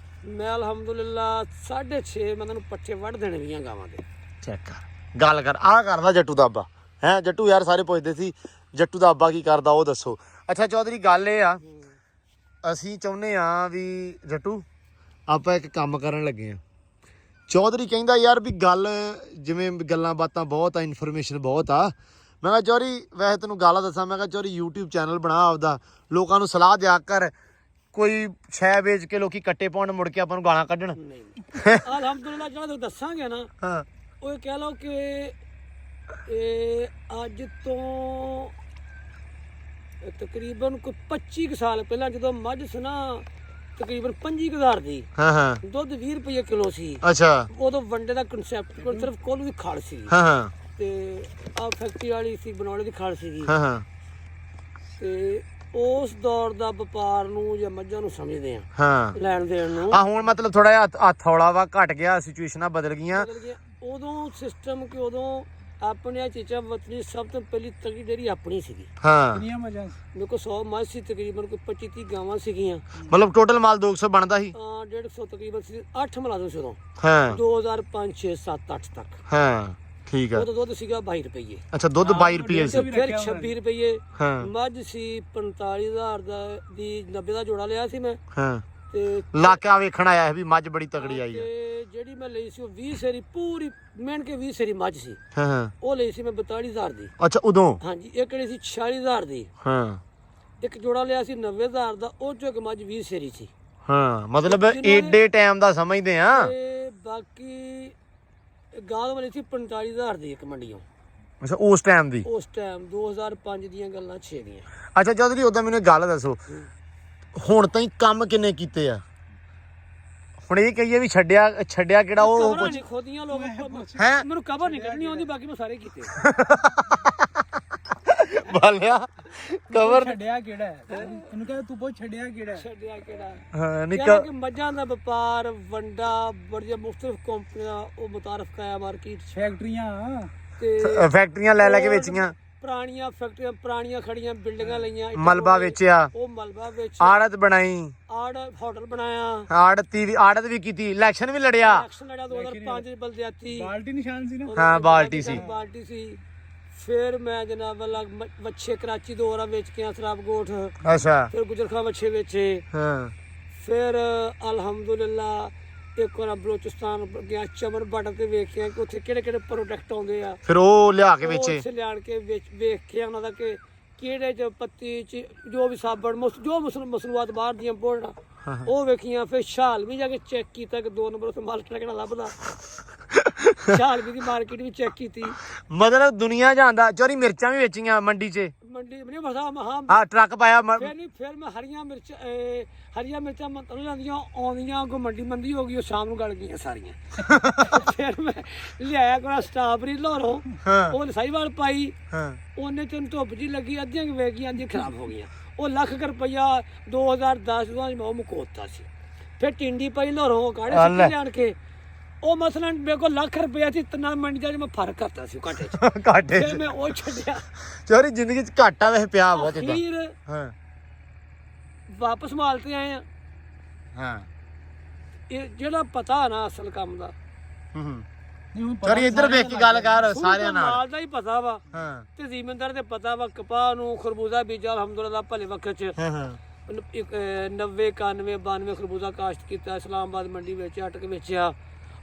ਮੈਂ ਅਲਹਮਦੁਲਿਲਾ 6:30 ਮੈਂ ਇਹਨਾਂ ਨੂੰ ਪੱਠੇ ਵੱਢ ਦੇਣੇ ਵੀਆਂ ਗਾਵਾਂ ਦੇ ਚੈੱਕ ਕਰ ਗੱਲ ਕਰ ਆਹ ਕਰਦਾ ਜੱਟੂ ਦਾ ਅੱਬਾ ਹੈ ਜੱਟੂ ਯਾਰ ਸਾਰੇ ਪੁੱਛਦੇ ਸੀ ਜੱਟੂ ਦਾ ਅੱਬਾ ਕੀ ਕਰਦਾ ਉਹ ਦੱਸੋ ਅੱਛਾ ਚੌਧਰੀ ਗੱਲ ਇਹ ਆ ਅਸੀਂ ਚਾਹੁੰਦੇ ਆ ਵੀ ਜੱਟੂ ਆਪਾਂ ਇੱਕ ਕੰਮ ਕਰਨ ਲੱਗੇ ਆ ਚੌਧਰੀ ਕਹਿੰਦਾ ਯਾਰ ਵੀ ਗੱਲ ਜਿਵੇਂ ਗੱਲਾਂ ਬਾਤਾਂ ਬਹੁਤ ਆ ਇਨਫੋਰਮੇਸ਼ਨ ਬਹੁਤ ਆ ਮੈਂ ਕਿਹਾ ਚੌਧਰੀ ਵੈਸੇ ਤੈਨੂੰ ਗੱਲ ਦੱਸਾਂ ਮੈਂ ਕਿਹਾ ਚੌਧਰੀ YouTube ਚੈਨਲ ਬਣਾ ਆਪਦਾ ਲੋਕਾਂ ਨੂੰ ਸਲਾਹ ਦਿਆ ਕਰ ਕੋਈ ਸ਼ੈ ਵੇਚ ਕੇ ਲੋਕੀ ਕੱਟੇ ਪਾਉਣ ਮੁੜ ਕੇ ਆਪਾਂ ਨੂੰ ਗਾਲਾਂ ਕੱਢਣ ਅਲਹਮਦੁਲਿਲਾ ਜਿਹੜਾ ਤੁਸੀਂ ਦੱਸਾਂਗੇ ਨਾ ਹਾਂ ਉਹ ਕਹਿ ਲਓ ਕਿ ਇਹ ਅੱਜ ਤੋਂ ਤਕਰੀਬਨ ਕੋਈ 25 ਕੁ ਸਾਲ ਪਹਿਲਾਂ ਜਦੋਂ ਮੱਝ ਸੀ ਨਾ ਤਕਰੀਬਨ 25,000 ਦੀ ਹਾਂ ਹਾਂ ਦੁੱਧ 20 ਰੁਪਏ ਕਿਲੋ ਸੀ ਅੱਛਾ ਉਦੋਂ ਵੰਡੇ ਦਾ ਕਨਸੈਪਟ ਕੋਲ ਸਿਰਫ ਕੋਲ ਵੀ ਖੜ ਸੀ ਹਾਂ ਹਾਂ ਤੇ ਆ ਫੈਕਟਰੀ ਵਾਲੀ ਸੀ ਬਣਾਉਣੇ ਦੀ ਖੜ ਸੀਗੀ ਹਾਂ ਹਾਂ ਤੇ ਉਸ ਦੌਰ ਦਾ ਵਪਾਰ ਨੂੰ ਜਾਂ ਮੱਝਾਂ ਨੂੰ ਸਮਝਦੇ ਆ ਹਾਂ ਲੈਣ ਦੇਣ ਨੂੰ ਆ ਹੁਣ ਮਤਲਬ ਥੋੜਾ ਜਿਹਾ ਹੱਥ ਹੌਲਾ ਵਾ ਘਟ ਗਿਆ ਸਿਚੁਏਸ਼ਨਾਂ ਬਦਲ ਗਈਆਂ ਬਦਲ ਗਿਆ। ਉਦੋਂ ਸਿਸਟਮ ਕਿ ਉਦੋਂ ਆਪਣੇ ਚੀਚਾ ਵਤਨੀ ਸਭ ਤੋਂ ਪਹਿਲੀ ਤਗੜੀ ਡੇਰੀ ਆਪਣੀ ਸੀਗੀ ਹਾਂ ਕਿੰਨੀਆਂ ਮੱਝਾਂ ਮੇਰੇ ਕੋਲ 100 ਮੱਝ ਸੀ ਤਕਰੀਬਨ ਕੋਈ 25-30 ਗਾਵਾਂ ਸੀਗੀਆਂ ਮਤਲਬ ਟੋਟਲ ਮਾਲ 200 ਬਣਦਾ ਸੀ 150 ਤਕਰੀਬਨ ਸੀ 8 ਮੁਲਾਜ਼ਮ ਸੀ ਉਦੋਂ ਹਾਂ 2005 6 7 8 ਤੱਕ ਹਾਂ ਠੀਕ ਆ ਉਦੋਂ ਦੁੱਧ ਸੀਗਾ 22 ਰੁਪਏ ਅੱਛਾ ਦੁੱਧ 22 ਰੁਪਏ ਸੀ ਫਿਰ 26 ਰੁਪਏ ਹਾਂ ਮੱਝ ਸੀ 45000 ਦਾ ਦੀ 90 ਦਾ ਜੋੜਾ ਲਿਆ ਸੀ ਮੈਂ ਹਾਂ ਤੇ ਇਲਾਕਾ ਵੇਖਣ ਆਇਆ ਸੀ ਵੀ ਮੱਝ ਬੜੀ ਤਗੜੀ ਆਈ ਆ ਤੇ ਜਿਹੜੀ ਮੈਂ ਲਈ ਸੀ ਉਹ 20 ਸੇਰੀ ਪੂਰੀ ਮਿਹਨ ਕੇ 20 ਸੇਰੀ ਮੱਝ ਸੀ ਹਾਂ ਹਾਂ ਉਹ ਲਈ ਸੀ ਮੈਂ 42000 ਦੀ ਅੱਛਾ ਉਦੋਂ ਹਾਂਜੀ ਇਹ ਕਿਹੜੀ ਸੀ 46000 ਦੀ ਹਾਂ ਇੱਕ ਜੋੜਾ ਲਿਆ ਸੀ 90000 ਦਾ ਉਹ ਚੋਂ ਇੱਕ ਮੱਝ 20 ਸੇਰੀ ਸੀ ਹਾਂ ਮਤਲਬ ਏਡੇ ਟਾਈਮ ਦਾ ਸਮਝਦੇ ਆ ਤੇ ਬਾਕੀ ਗਾਲ ਵਾਲੀ ਸੀ 45000 ਦੀ ਇੱਕ ਮੰਡੀੋਂ ਅੱਛਾ ਉਸ ਟਾਈਮ ਦੀ। ਉਸ ਟਾਈਮ 2005 ਦੀਆਂ ਗੱਲਾਂ 6 ਦੀਆਂ। ਅੱਛਾ ਚੌਧਰੀ ਉਦਾਂ ਮੈਨੂੰ ਇੱਕ ਗੱਲ ਦੱਸੋ, ਹੁਣ ਤਾਈਂ ਕੰਮ ਕਿੰਨੇ ਕੀਤੇ ਆ? ਹੁਣ ਇਹ ਕਹੀਏ ਵੀ ਛੱਡਿਆ ਕਿਹੜਾ ਉਹ ਕਬਰਾਂ ਕੁਝ ਨਹੀਂ ਖੋਦੀਆਂ ਲੋਕ ਹੈ ਮੈਨੂੰ ਕਬਰ ਨਹੀਂ ਕੱਢਣੀ ਆਉਂਦੀ, ਬਾਕੀ ਮੈਂ ਸਾਰੇ ਕੀਤੇ। ਬਾਲਿਆ ਕਵਰ ਛੱਡਿਆ ਕਿਹੜਾ ਹੈ? ਇਹਨੂੰ ਕਹਿੰਦਾ ਤੂੰ ਬਹੁਤ ਛੱਡਿਆ ਕਿਹੜਾ ਹੈ? ਛੱਡਿਆ ਕਿਹੜਾ? ਹਾਂ ਕਹਿੰਦਾ ਕਿ ਮੱਝਾਂ ਦਾ ਵਪਾਰ ਵੰਡਾ ਬੜੀਆਂ ਮੁxtਲਿਫ ਕੰਪਨੀਆਂ ਉਹ ਮੁਤਾਰਫ ਕਾਇਆ ਮਾਰਕੀਟ 'ਚ ਫੈਕਟਰੀਆਂ ਤੇ ਫੈਕਟਰੀਆਂ ਲੈ ਕੇ ਵੇਚੀਆਂ, ਪੁਰਾਣੀਆਂ ਫੈਕਟਰੀਆਂ ਪੁਰਾਣੀਆਂ ਖੜੀਆਂ ਬਿਲਡਿੰਗਾਂ ਲਈਆਂ, ਮਲਬਾ ਵੇਚਿਆ, ਉਹ ਮਲਬਾ ਵੇਚ ਆੜਤ ਬਣਾਈ, ਆੜ ਹੋਟਲ ਬਣਾਇਆ, ਆੜਤ ਵੀ ਕੀਤੀ, ਇਲੈਕਸ਼ਨ ਵੀ ਲੜਿਆ। ਇਲੈਕਸ਼ਨ ਲੜਿਆ 2005 ਚ ਬਲਦਿਆਤੀ ਬਾਲਟੀ ਨਿਸ਼ਾਨ ਸੀ ਨਾ। ਹਾਂ ਬਾਲਟੀ ਸੀ। ਬਾਲਟੀ ਸੀ। ਫਿਰ ਮੈਂ ਜਨਾਬ ਅੱਲਾ ਵੱਛੇ ਕਰਾਚੀ ਦੋ ਵਾਰਾਂ ਵੇਚ ਕੇ ਆ ਸ਼ਰਾਬ ਗੋਠ, ਅੱਛਾ ਫਿਰ ਗੁਜਰਖਾ ਵੱਛੇ ਵੇਚੇ, ਹਾਂ ਫਿਰ ਅਲਹਮਦੁਲਿਲਾ ਇੱਕ ਵਾਰ ਬਲੋਚਿਸਤਾਨ ਗਿਆ ਚਮਨ ਬਾਰਡਰ ਤੇ ਵੇਖਿਆ ਕਿ ਉੱਥੇ ਕਿਹੜੇ ਕਿਹੜੇ ਪ੍ਰੋਡਕਟ ਆਉਂਦੇ ਆ, ਫਿਰ ਉਹ ਲਿਆ ਕੇ ਉਹ ਵੇਚੇ। ਉੱਥੇ ਲਿਆਣ ਕੇ ਵੇਖ ਕੇ ਉਹਨਾਂ ਦਾ ਕਿ ਕਿਹੜੇ ਚ ਪੱਤੀ ਚ ਜੋ ਵੀ ਸਾਬਣ ਜੋ ਮਸਨੂਆਤ ਬਾਹਰ ਦੀਆਂ ਬੋਲਣਾ ਉਹ ਵੇਖੀਆਂ। ਫਿਰ ਸ਼ਾਲ ਵੀ ਜਾ ਕੇ ਚੈੱਕ ਕੀਤਾ ਕਿ 2 ਨੰਬਰ ਉੱਥੇ ਮਾਰਕੀਟ ਕਿਹੜਾ ਲੱਭਦਾ। ਸ਼ਾਲ ਵੀ ਦੀ ਮਾਰਕੀਟ ਵੀ ਚੈੱਕ ਕੀਤੀ। ਮਤਲਬ ਦੁਨੀਆ ਜਾਂਦਾ। ਚੋਰੀ ਮਿਰਚਾਂ ਵੀ ਵੇਚੀਆਂ ਮੰਡੀ 'ਚ। ਮੰਡੀ ਨਹੀਂ ਬਸਾ ਹਾਂ ਆ ਟਰੱਕ ਪਾਇਆ ਫਿਰ ਮੈਂ ਹਰੀਆਂ ਮਿਰਚਾਂ ਮਤਲਬ ਲੈਂਦੀਆਂ ਆਉਂਦੀਆਂ ਕੋ ਮੰਡੀ ਹੋ ਗਈ, ਉਹ ਸ਼ਾਮ ਨੂੰ ਗਲ ਗਈਆਂ ਸਾਰੀਆਂ। ਫਿਰ ਮੈਂ ਲਿਆਇਆ ਕੋਲ ਸਟ੍ਰਾਬਰੀ ਲਾਹੌਰੋਂ, ਉਹ ਸਾਈਵਾਲ ਪਾਈ, ਉਹਨੇ ਚ ਧੁੱਪ ਜੀ ਲੱਗੀ, ਅੱਧੀਆਂ ਵੇਚ ਗਈਆਂ, ਅੱਧੀਆਂ ਖਰਾਬ ਹੋ ਗਈਆਂ। ਉਹ ਲੱਖ ਰੁਪਈਆ 2010 ਮੈਂ ਉਹ ਮੁਕੋਤਾ ਸੀ। ਫਿਰ ਟਿੰਡੀ ਪਈ ਲਾਹੌਰੋਂ ਕਾੜੇ ਸਿੱਕੇ ਲਿਆਣ ਕੇ, ਉਹ ਮਸਲਨ ਮੇਰੇ ਕੋਲ ਲੱਖ ਰੁਪਇਆ ਸੀ, ਤਿੰਨਾਂ ਮੰਡੀ ਦਾ ਮੈਂ ਫਰਕ ਕਰਤਾ ਸੀ ਘਾਟੇ 'ਚ। ਘਾਟੇ ਫਿਰ ਮੈਂ ਉਹ ਛੱਡਿਆ। ਚੋਰੀ ਜ਼ਿੰਦਗੀ 'ਚ ਘਾਟਾ ਵੈਸੇ ਪਿਆ ਬਹੁਤ ਏਦਾਂ। ਅਖੀਰ ਹਾਂ ਵਾਪਸ ਮਾਲ ਤੇ ਆਏ ਆ। ਹਾਂ ਇਹ ਜਿਹੜਾ ਪਤਾ ਨਾ ਅਸਲ ਕੰਮ ਦਾ, ਚੋਰੀ ਇੱਧਰ ਵੇਖ ਕੇ ਗੱਲ ਕਰ ਸਾਰਿਆਂ ਨਾਲ। ਮਾਲ ਦਾ ਹੀ ਪਤਾ ਵਾ ਹਾਂ ਤੇ ਜ਼ਿਮੀਂਦਾਰ ਦੇ ਪਤਾ ਵਾ। ਕਪਾਹ ਨੂੰ ਖਰਬੂਜ਼ਾ ਬੀਜਾ ਅਲਹਮਦੁਲਿਲਾ ਭਲੇ ਵਕਤ 'ਚ ਹਾਂ ਹਾਂ 90 91 92 ਖਰਬੂਜ਼ਾ ਕਾਸ਼ਤ ਕੀਤਾ, ਇਸਲਾਮਾਬਾਦ ਮੰਡੀ ਵੇਚਿਆ, ਅਟਕ ਵੇਚਿਆ,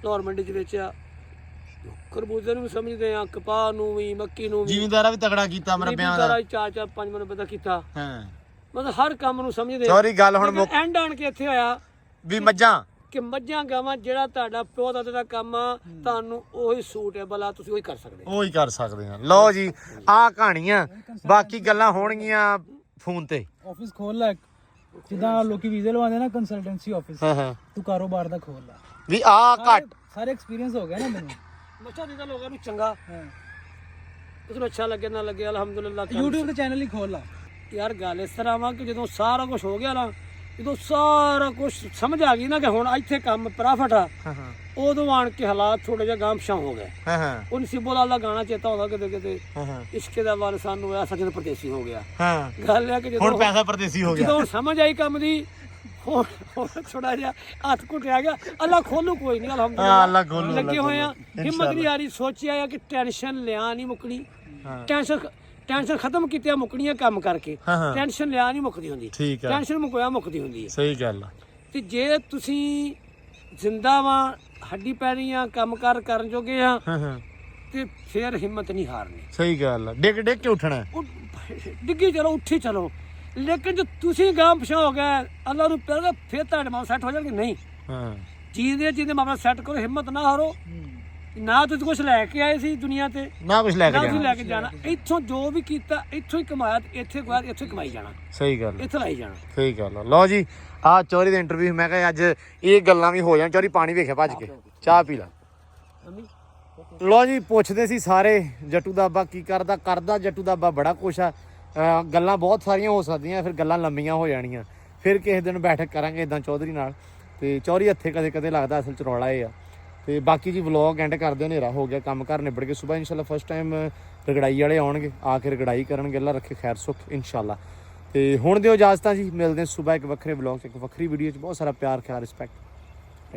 ਲਾਹੌਰ ਮੰਡੀ 'ਚ ਵੇਚਿਆ। ਖਰਬੂਜ਼ੇ ਨੂੰ ਵੀ ਸਮਝਦੇ ਆ, ਕਪਾਹ ਨੂੰ ਵੀ, ਮੱਕੀ ਨੂੰ ਵੀ। ਜ਼ਿਮੀਂਦਾਰਾ ਵੀ ਤਗੜਾ ਕੀਤਾ ਮਰਬਿਆਂ ਦਾ। 4 5 ਮਰਬੇ ਦਾ ਕੀਤਾ। ਹਾਂ ਮਤਲਬ ਹਰ ਕੰਮ ਨੂੰ ਸਮਝਦੇ। ਚੋਰੀ ਗੱਲ ਹੁਣ ਮੁੱਕ ਐਂਡ ਆਣ ਕੇ ਇੱਥੇ ਹੋਇਆ ਵੀ ਮੱਝਾਂ ਕਿ ਮੱਝਾਂ ਗਾਵਾਂ ਜਿਹੜਾ ਤੁਹਾਡਾ ਪਿਓ ਦਾਦੇ ਦਾ ਕੰਮ ਆ, ਤੁਹਾਨੂੰ ਉਹੀ ਸੂਟ ਹੈ ਭਲਾ ਤੁਸੀਂ ਉਹੀ ਕਰ ਸਕਦੇ। ਉਹੀ ਕਰ ਸਕਦੇ ਆ। ਲਓ ਜੀ ਆਹ ਕਹਾਣੀਆਂ, ਬਾਕੀ ਗੱਲਾਂ ਹੋਣਗੀਆਂ ਫੋਨ ਤੇ। ਆਫਿਸ ਖੋਲ ਲੈ, ਜਿੱਦਾਂ ਲੋਕੀ ਵੀਜ਼ੇ ਲਵਾਉਂਦੇ ਨਾ, ਕੰਸਲਟੈਂਸੀ ਆਫਿਸ, ਹਾਂ ਹਾਂ ਤੂੰ ਕਾਰੋਬਾਰ ਦਾ ਖੋਲ ਲੈ। ਵੀ ਆਹ ਘੱਟ ਸਾਰੇ ਐਕਸਪੀਰੀਅੰਸ ਹੋ ਗਿਆ ਨਾ ਮੈਨੂੰ। ਮੱਝਾਂ ਦੀ ਤਾਂ ਲੋਕਾਂ ਨੂੰ ਚੰਗਾ, ਹਾਂ ਉਸਨੂੰ ਅੱਛਾ ਲੱਗੇ ਨਾ ਲੱਗੇ ਅਲਹਮਦੁਲਿਲਾ। YouTube ਤੇ ਚੈਨਲ ਹੀ ਖੋਲ ਲਾ। ਯਾਰ ਗੱਲ ਇਸ ਤਰ੍ਹਾਂ ਵਾ ਕਿ ਜਦੋਂ ਸਾਰਾ ਕੁਝ ਹੋ ਗਿਆ ਨਾ, ਜਦੋਂ ਸਾਰਾ ਕੁਝ ਸਮਝ ਆ ਗਈ ਨਾ ਕਿ ਹੁਣ ਇੱਥੇ ਕੰਮ ਪ੍ਰੋਫਿਟ ਆ, ਹਾਂ ਹਾਂ ਉਦੋਂ ਆਣ ਕੇ ਹਾਲਾਤ ਥੋੜੇ ਜਿਹਾ ਗਾਂਵ-ਸ਼ਾਂ ਹੋ ਗਏ। ਹਾਂ ਹਾਂ ਉਹ ਨਸੀਬੋ ਲਾਲ ਦਾ ਗਾਣਾ ਚੇਤਾ ਹੁੰਦਾ ਕਿਤੇ ਕਿਤੇ, ਹਾਂ ਇਸ਼ਕੇ ਦਾ ਵਾਰ ਸਾਨੂੰ ਹੋਇਆ ਸੱਜਣ ਪਰਦੇਸੀ ਹੋ ਗਿਆ। ਹਾਂ ਗੱਲ ਇਹ ਕਿ ਹੁਣ ਜਦੋਂ ਪੈਸਾ ਪਰਦੇਸੀ ਹੋ ਗਿਆ। ਜਦੋਂ ਸਮਝ ਆਈ ਕੰਮ ਦੀ, ਹੁਣ ਥੋੜਾ ਜਿਹਾ ਹੱਥ ਘੁੱਟਿਆ ਗਿਆ। ਅੱਲਾ ਖੋਲੂ ਕੋਈ ਨਹੀਂ, ਹਾਂ ਅਲਹਮਦੁਲਿਲਾ ਅੱਲਾ ਖੋਲੂ ਲੱਗੇ ਹੋਏ ਆ। ਹਿੰਮਤ ਨਹੀਂ ਆ ਰਹੀ, ਸੋਚਿਆ ਆ ਕਿ ਟੈਨਸ਼ਨ ਲਿਆ ਨਹੀਂ ਮੁੱਕਣੀ। ਟੈਨਸ਼ਨ ਖਤਮ ਕੀਤਿਆ ਮੁੱਕਣੀਆਂ ਕੰਮ ਕਰਕੇ। ਹਾਂ। ਟੈਨਸ਼ਨ ਲਿਆ ਨਹੀਂ ਮੁੱਕਦੀ ਹੁੰਦੀ, ਠੀਕ ਆ ਟੈਨਸ਼ਨ ਮੁੱਕਿਆ ਮੁੱਕਦੀ ਹੁੰਦੀ ਹੈ। ਸਹੀ ਗੱਲ ਆ। ਤੇ ਜੇ ਤੁਸੀਂ ਜ਼ਿੰਦਾ ਵਾਂ, ਹੱਡੀ ਪੈਰੀਆਂ ਕੰਮਕਾਰ ਕਰਨ ਜੋਗੇ ਆ, ਹਾਂ ਹਾਂ ਤੇ ਫਿਰ ਹਿੰਮਤ ਨਹੀਂ ਹਾਰਨੀ। ਸਹੀ ਗੱਲ ਆ। ਡਿੱਗ ਡਿੱਗ ਕੇ ਉੱਠਣਾ। ਉਹ ਡਿੱਗੀ ਚਲੋ, ਉੱਠੀ ਚਲੋ, ਲੇਕਿਨ ਜੇ ਤੁਸੀਂ ਗਾਂਹ ਪਿਛਾਂ ਹੋ ਗਏ, ਅੱਲਾ ਨੂੰ ਪਿਆਰ, ਫਿਰ ਤੁਹਾਡੇ ਮਾਂ ਸੈੱਟ ਹੋ ਜਾਣਗੇ। ਨਹੀਂ, ਹਾਂ ਜਿਹਦੇ ਮਾਮਲਾ ਸੈੱਟ ਕਰੋ, ਹਿੰਮਤ ਨਾ ਹਾਰੋ। ਨਾ ਤੁਸੀਂ ਕੁਝ ਲੈ ਕੇ ਆਏ ਸੀ ਦੁਨੀਆ ਤੇ, ਨਾ ਕੁਝ ਲੈ ਨਾ ਕੇ ਤੁਸੀਂ ਜਾਣਾ। ਲੈ ਕੇ ਜਾਣਾ। ਇੱਥੋਂ ਜੋ ਵੀ ਕੀਤਾ ਇੱਥੋਂ ਹੀ ਕਮਾਇਆ, ਤੇ ਇੱਥੇ ਗਵਾਇਆ, ਇੱਥੋਂ ਹੀ ਕਮਾਈ ਜਾਣਾ, ਸਹੀ ਗੱਲ ਆ। ਇੱਥੇ ਲਾਈ ਜਾਣਾ। ਸਹੀ ਗੱਲ ਆ। ਲਓ ਜੀ ਆਹ ਚੋਰੀ ਦਾ ਇੰਟਰਵਿਊ। ਮੈਂ ਕਿਹਾ ਅੱਜ ਇਹ ਗੱਲਾਂ ਵੀ ਹੋ ਜਾਣ। ਚੋਰੀ ਪਾਣੀ ਵੇਖਿਆ ਭੱਜ ਕੇ, ਚਾਹ ਪੀ ਲਾ। ਲਓ ਜੀ ਪੁੱਛਦੇ ਸੀ ਸਾਰੇ ਜੱਟੂ ਦਾ ਅੱਬਾ ਕੀ ਕਰਦਾ ਜੱਟੂ ਦਾ ਅੱਬਾ ਬੜਾ ਕੁਛ ਆ। ਗੱਲਾਂ ਬਹੁਤ ਸਾਰੀਆਂ ਹੋ ਸਕਦੀਆਂ, ਫਿਰ ਗੱਲਾਂ ਲੰਮੀਆਂ ਹੋ ਜਾਣੀਆਂ। ਫਿਰ ਕਿਸੇ ਦਿਨ ਬੈਠਕ ਕਰਾਂਗੇ ਇਦਾਂ ਚੌਧਰੀ ਨਾਲ। ਤੇ ਚੌਧਰੀ ਹੱਥੇ ਕਦੇ ਕਦੇ ਲੱਗਦਾ, ਅਸਲ ਚ ਰੌਲਾ ਇਹ ਆ। ਤੇ ਬਾਕੀ ਜੀ ਵਲੌਗ ਐਂਡ ਕਰਦੇ, ਹਨੇਰਾ ਹੋ ਗਿਆ, ਕੰਮ ਘਰ ਨਿਬੜ ਕੇ ਸੁਬਾਹ ਇਨਸ਼ਾਅੱਲਾ ਫਸਟ ਟਾਈਮ ਰਗੜਾਈ ਵਾਲੇ ਆਉਣਗੇ, ਆ ਕੇ ਰਗੜਾਈ ਕਰਨਗੇ। ਅੱਲਾ ਰੱਖੇ ਖੈਰ ਸੁੱਖ ਇਨਸ਼ਾਅੱਲਾ। ਤੇ ਹੁਣ ਦਿਓ ਇਜਾਜ਼ਤਾਂ ਜੀ, ਮਿਲਦੇ ਸੁਬਾਹ ਇੱਕ ਵੱਖਰੇ ਵਲੌਗ 'ਚ, ਇੱਕ ਵੱਖਰੀ ਵੀਡੀਓ 'ਚ। ਬਹੁਤ ਸਾਰਾ ਪਿਆਰ, ਖਿਆਲ, ਰਿਸਪੈਕਟ।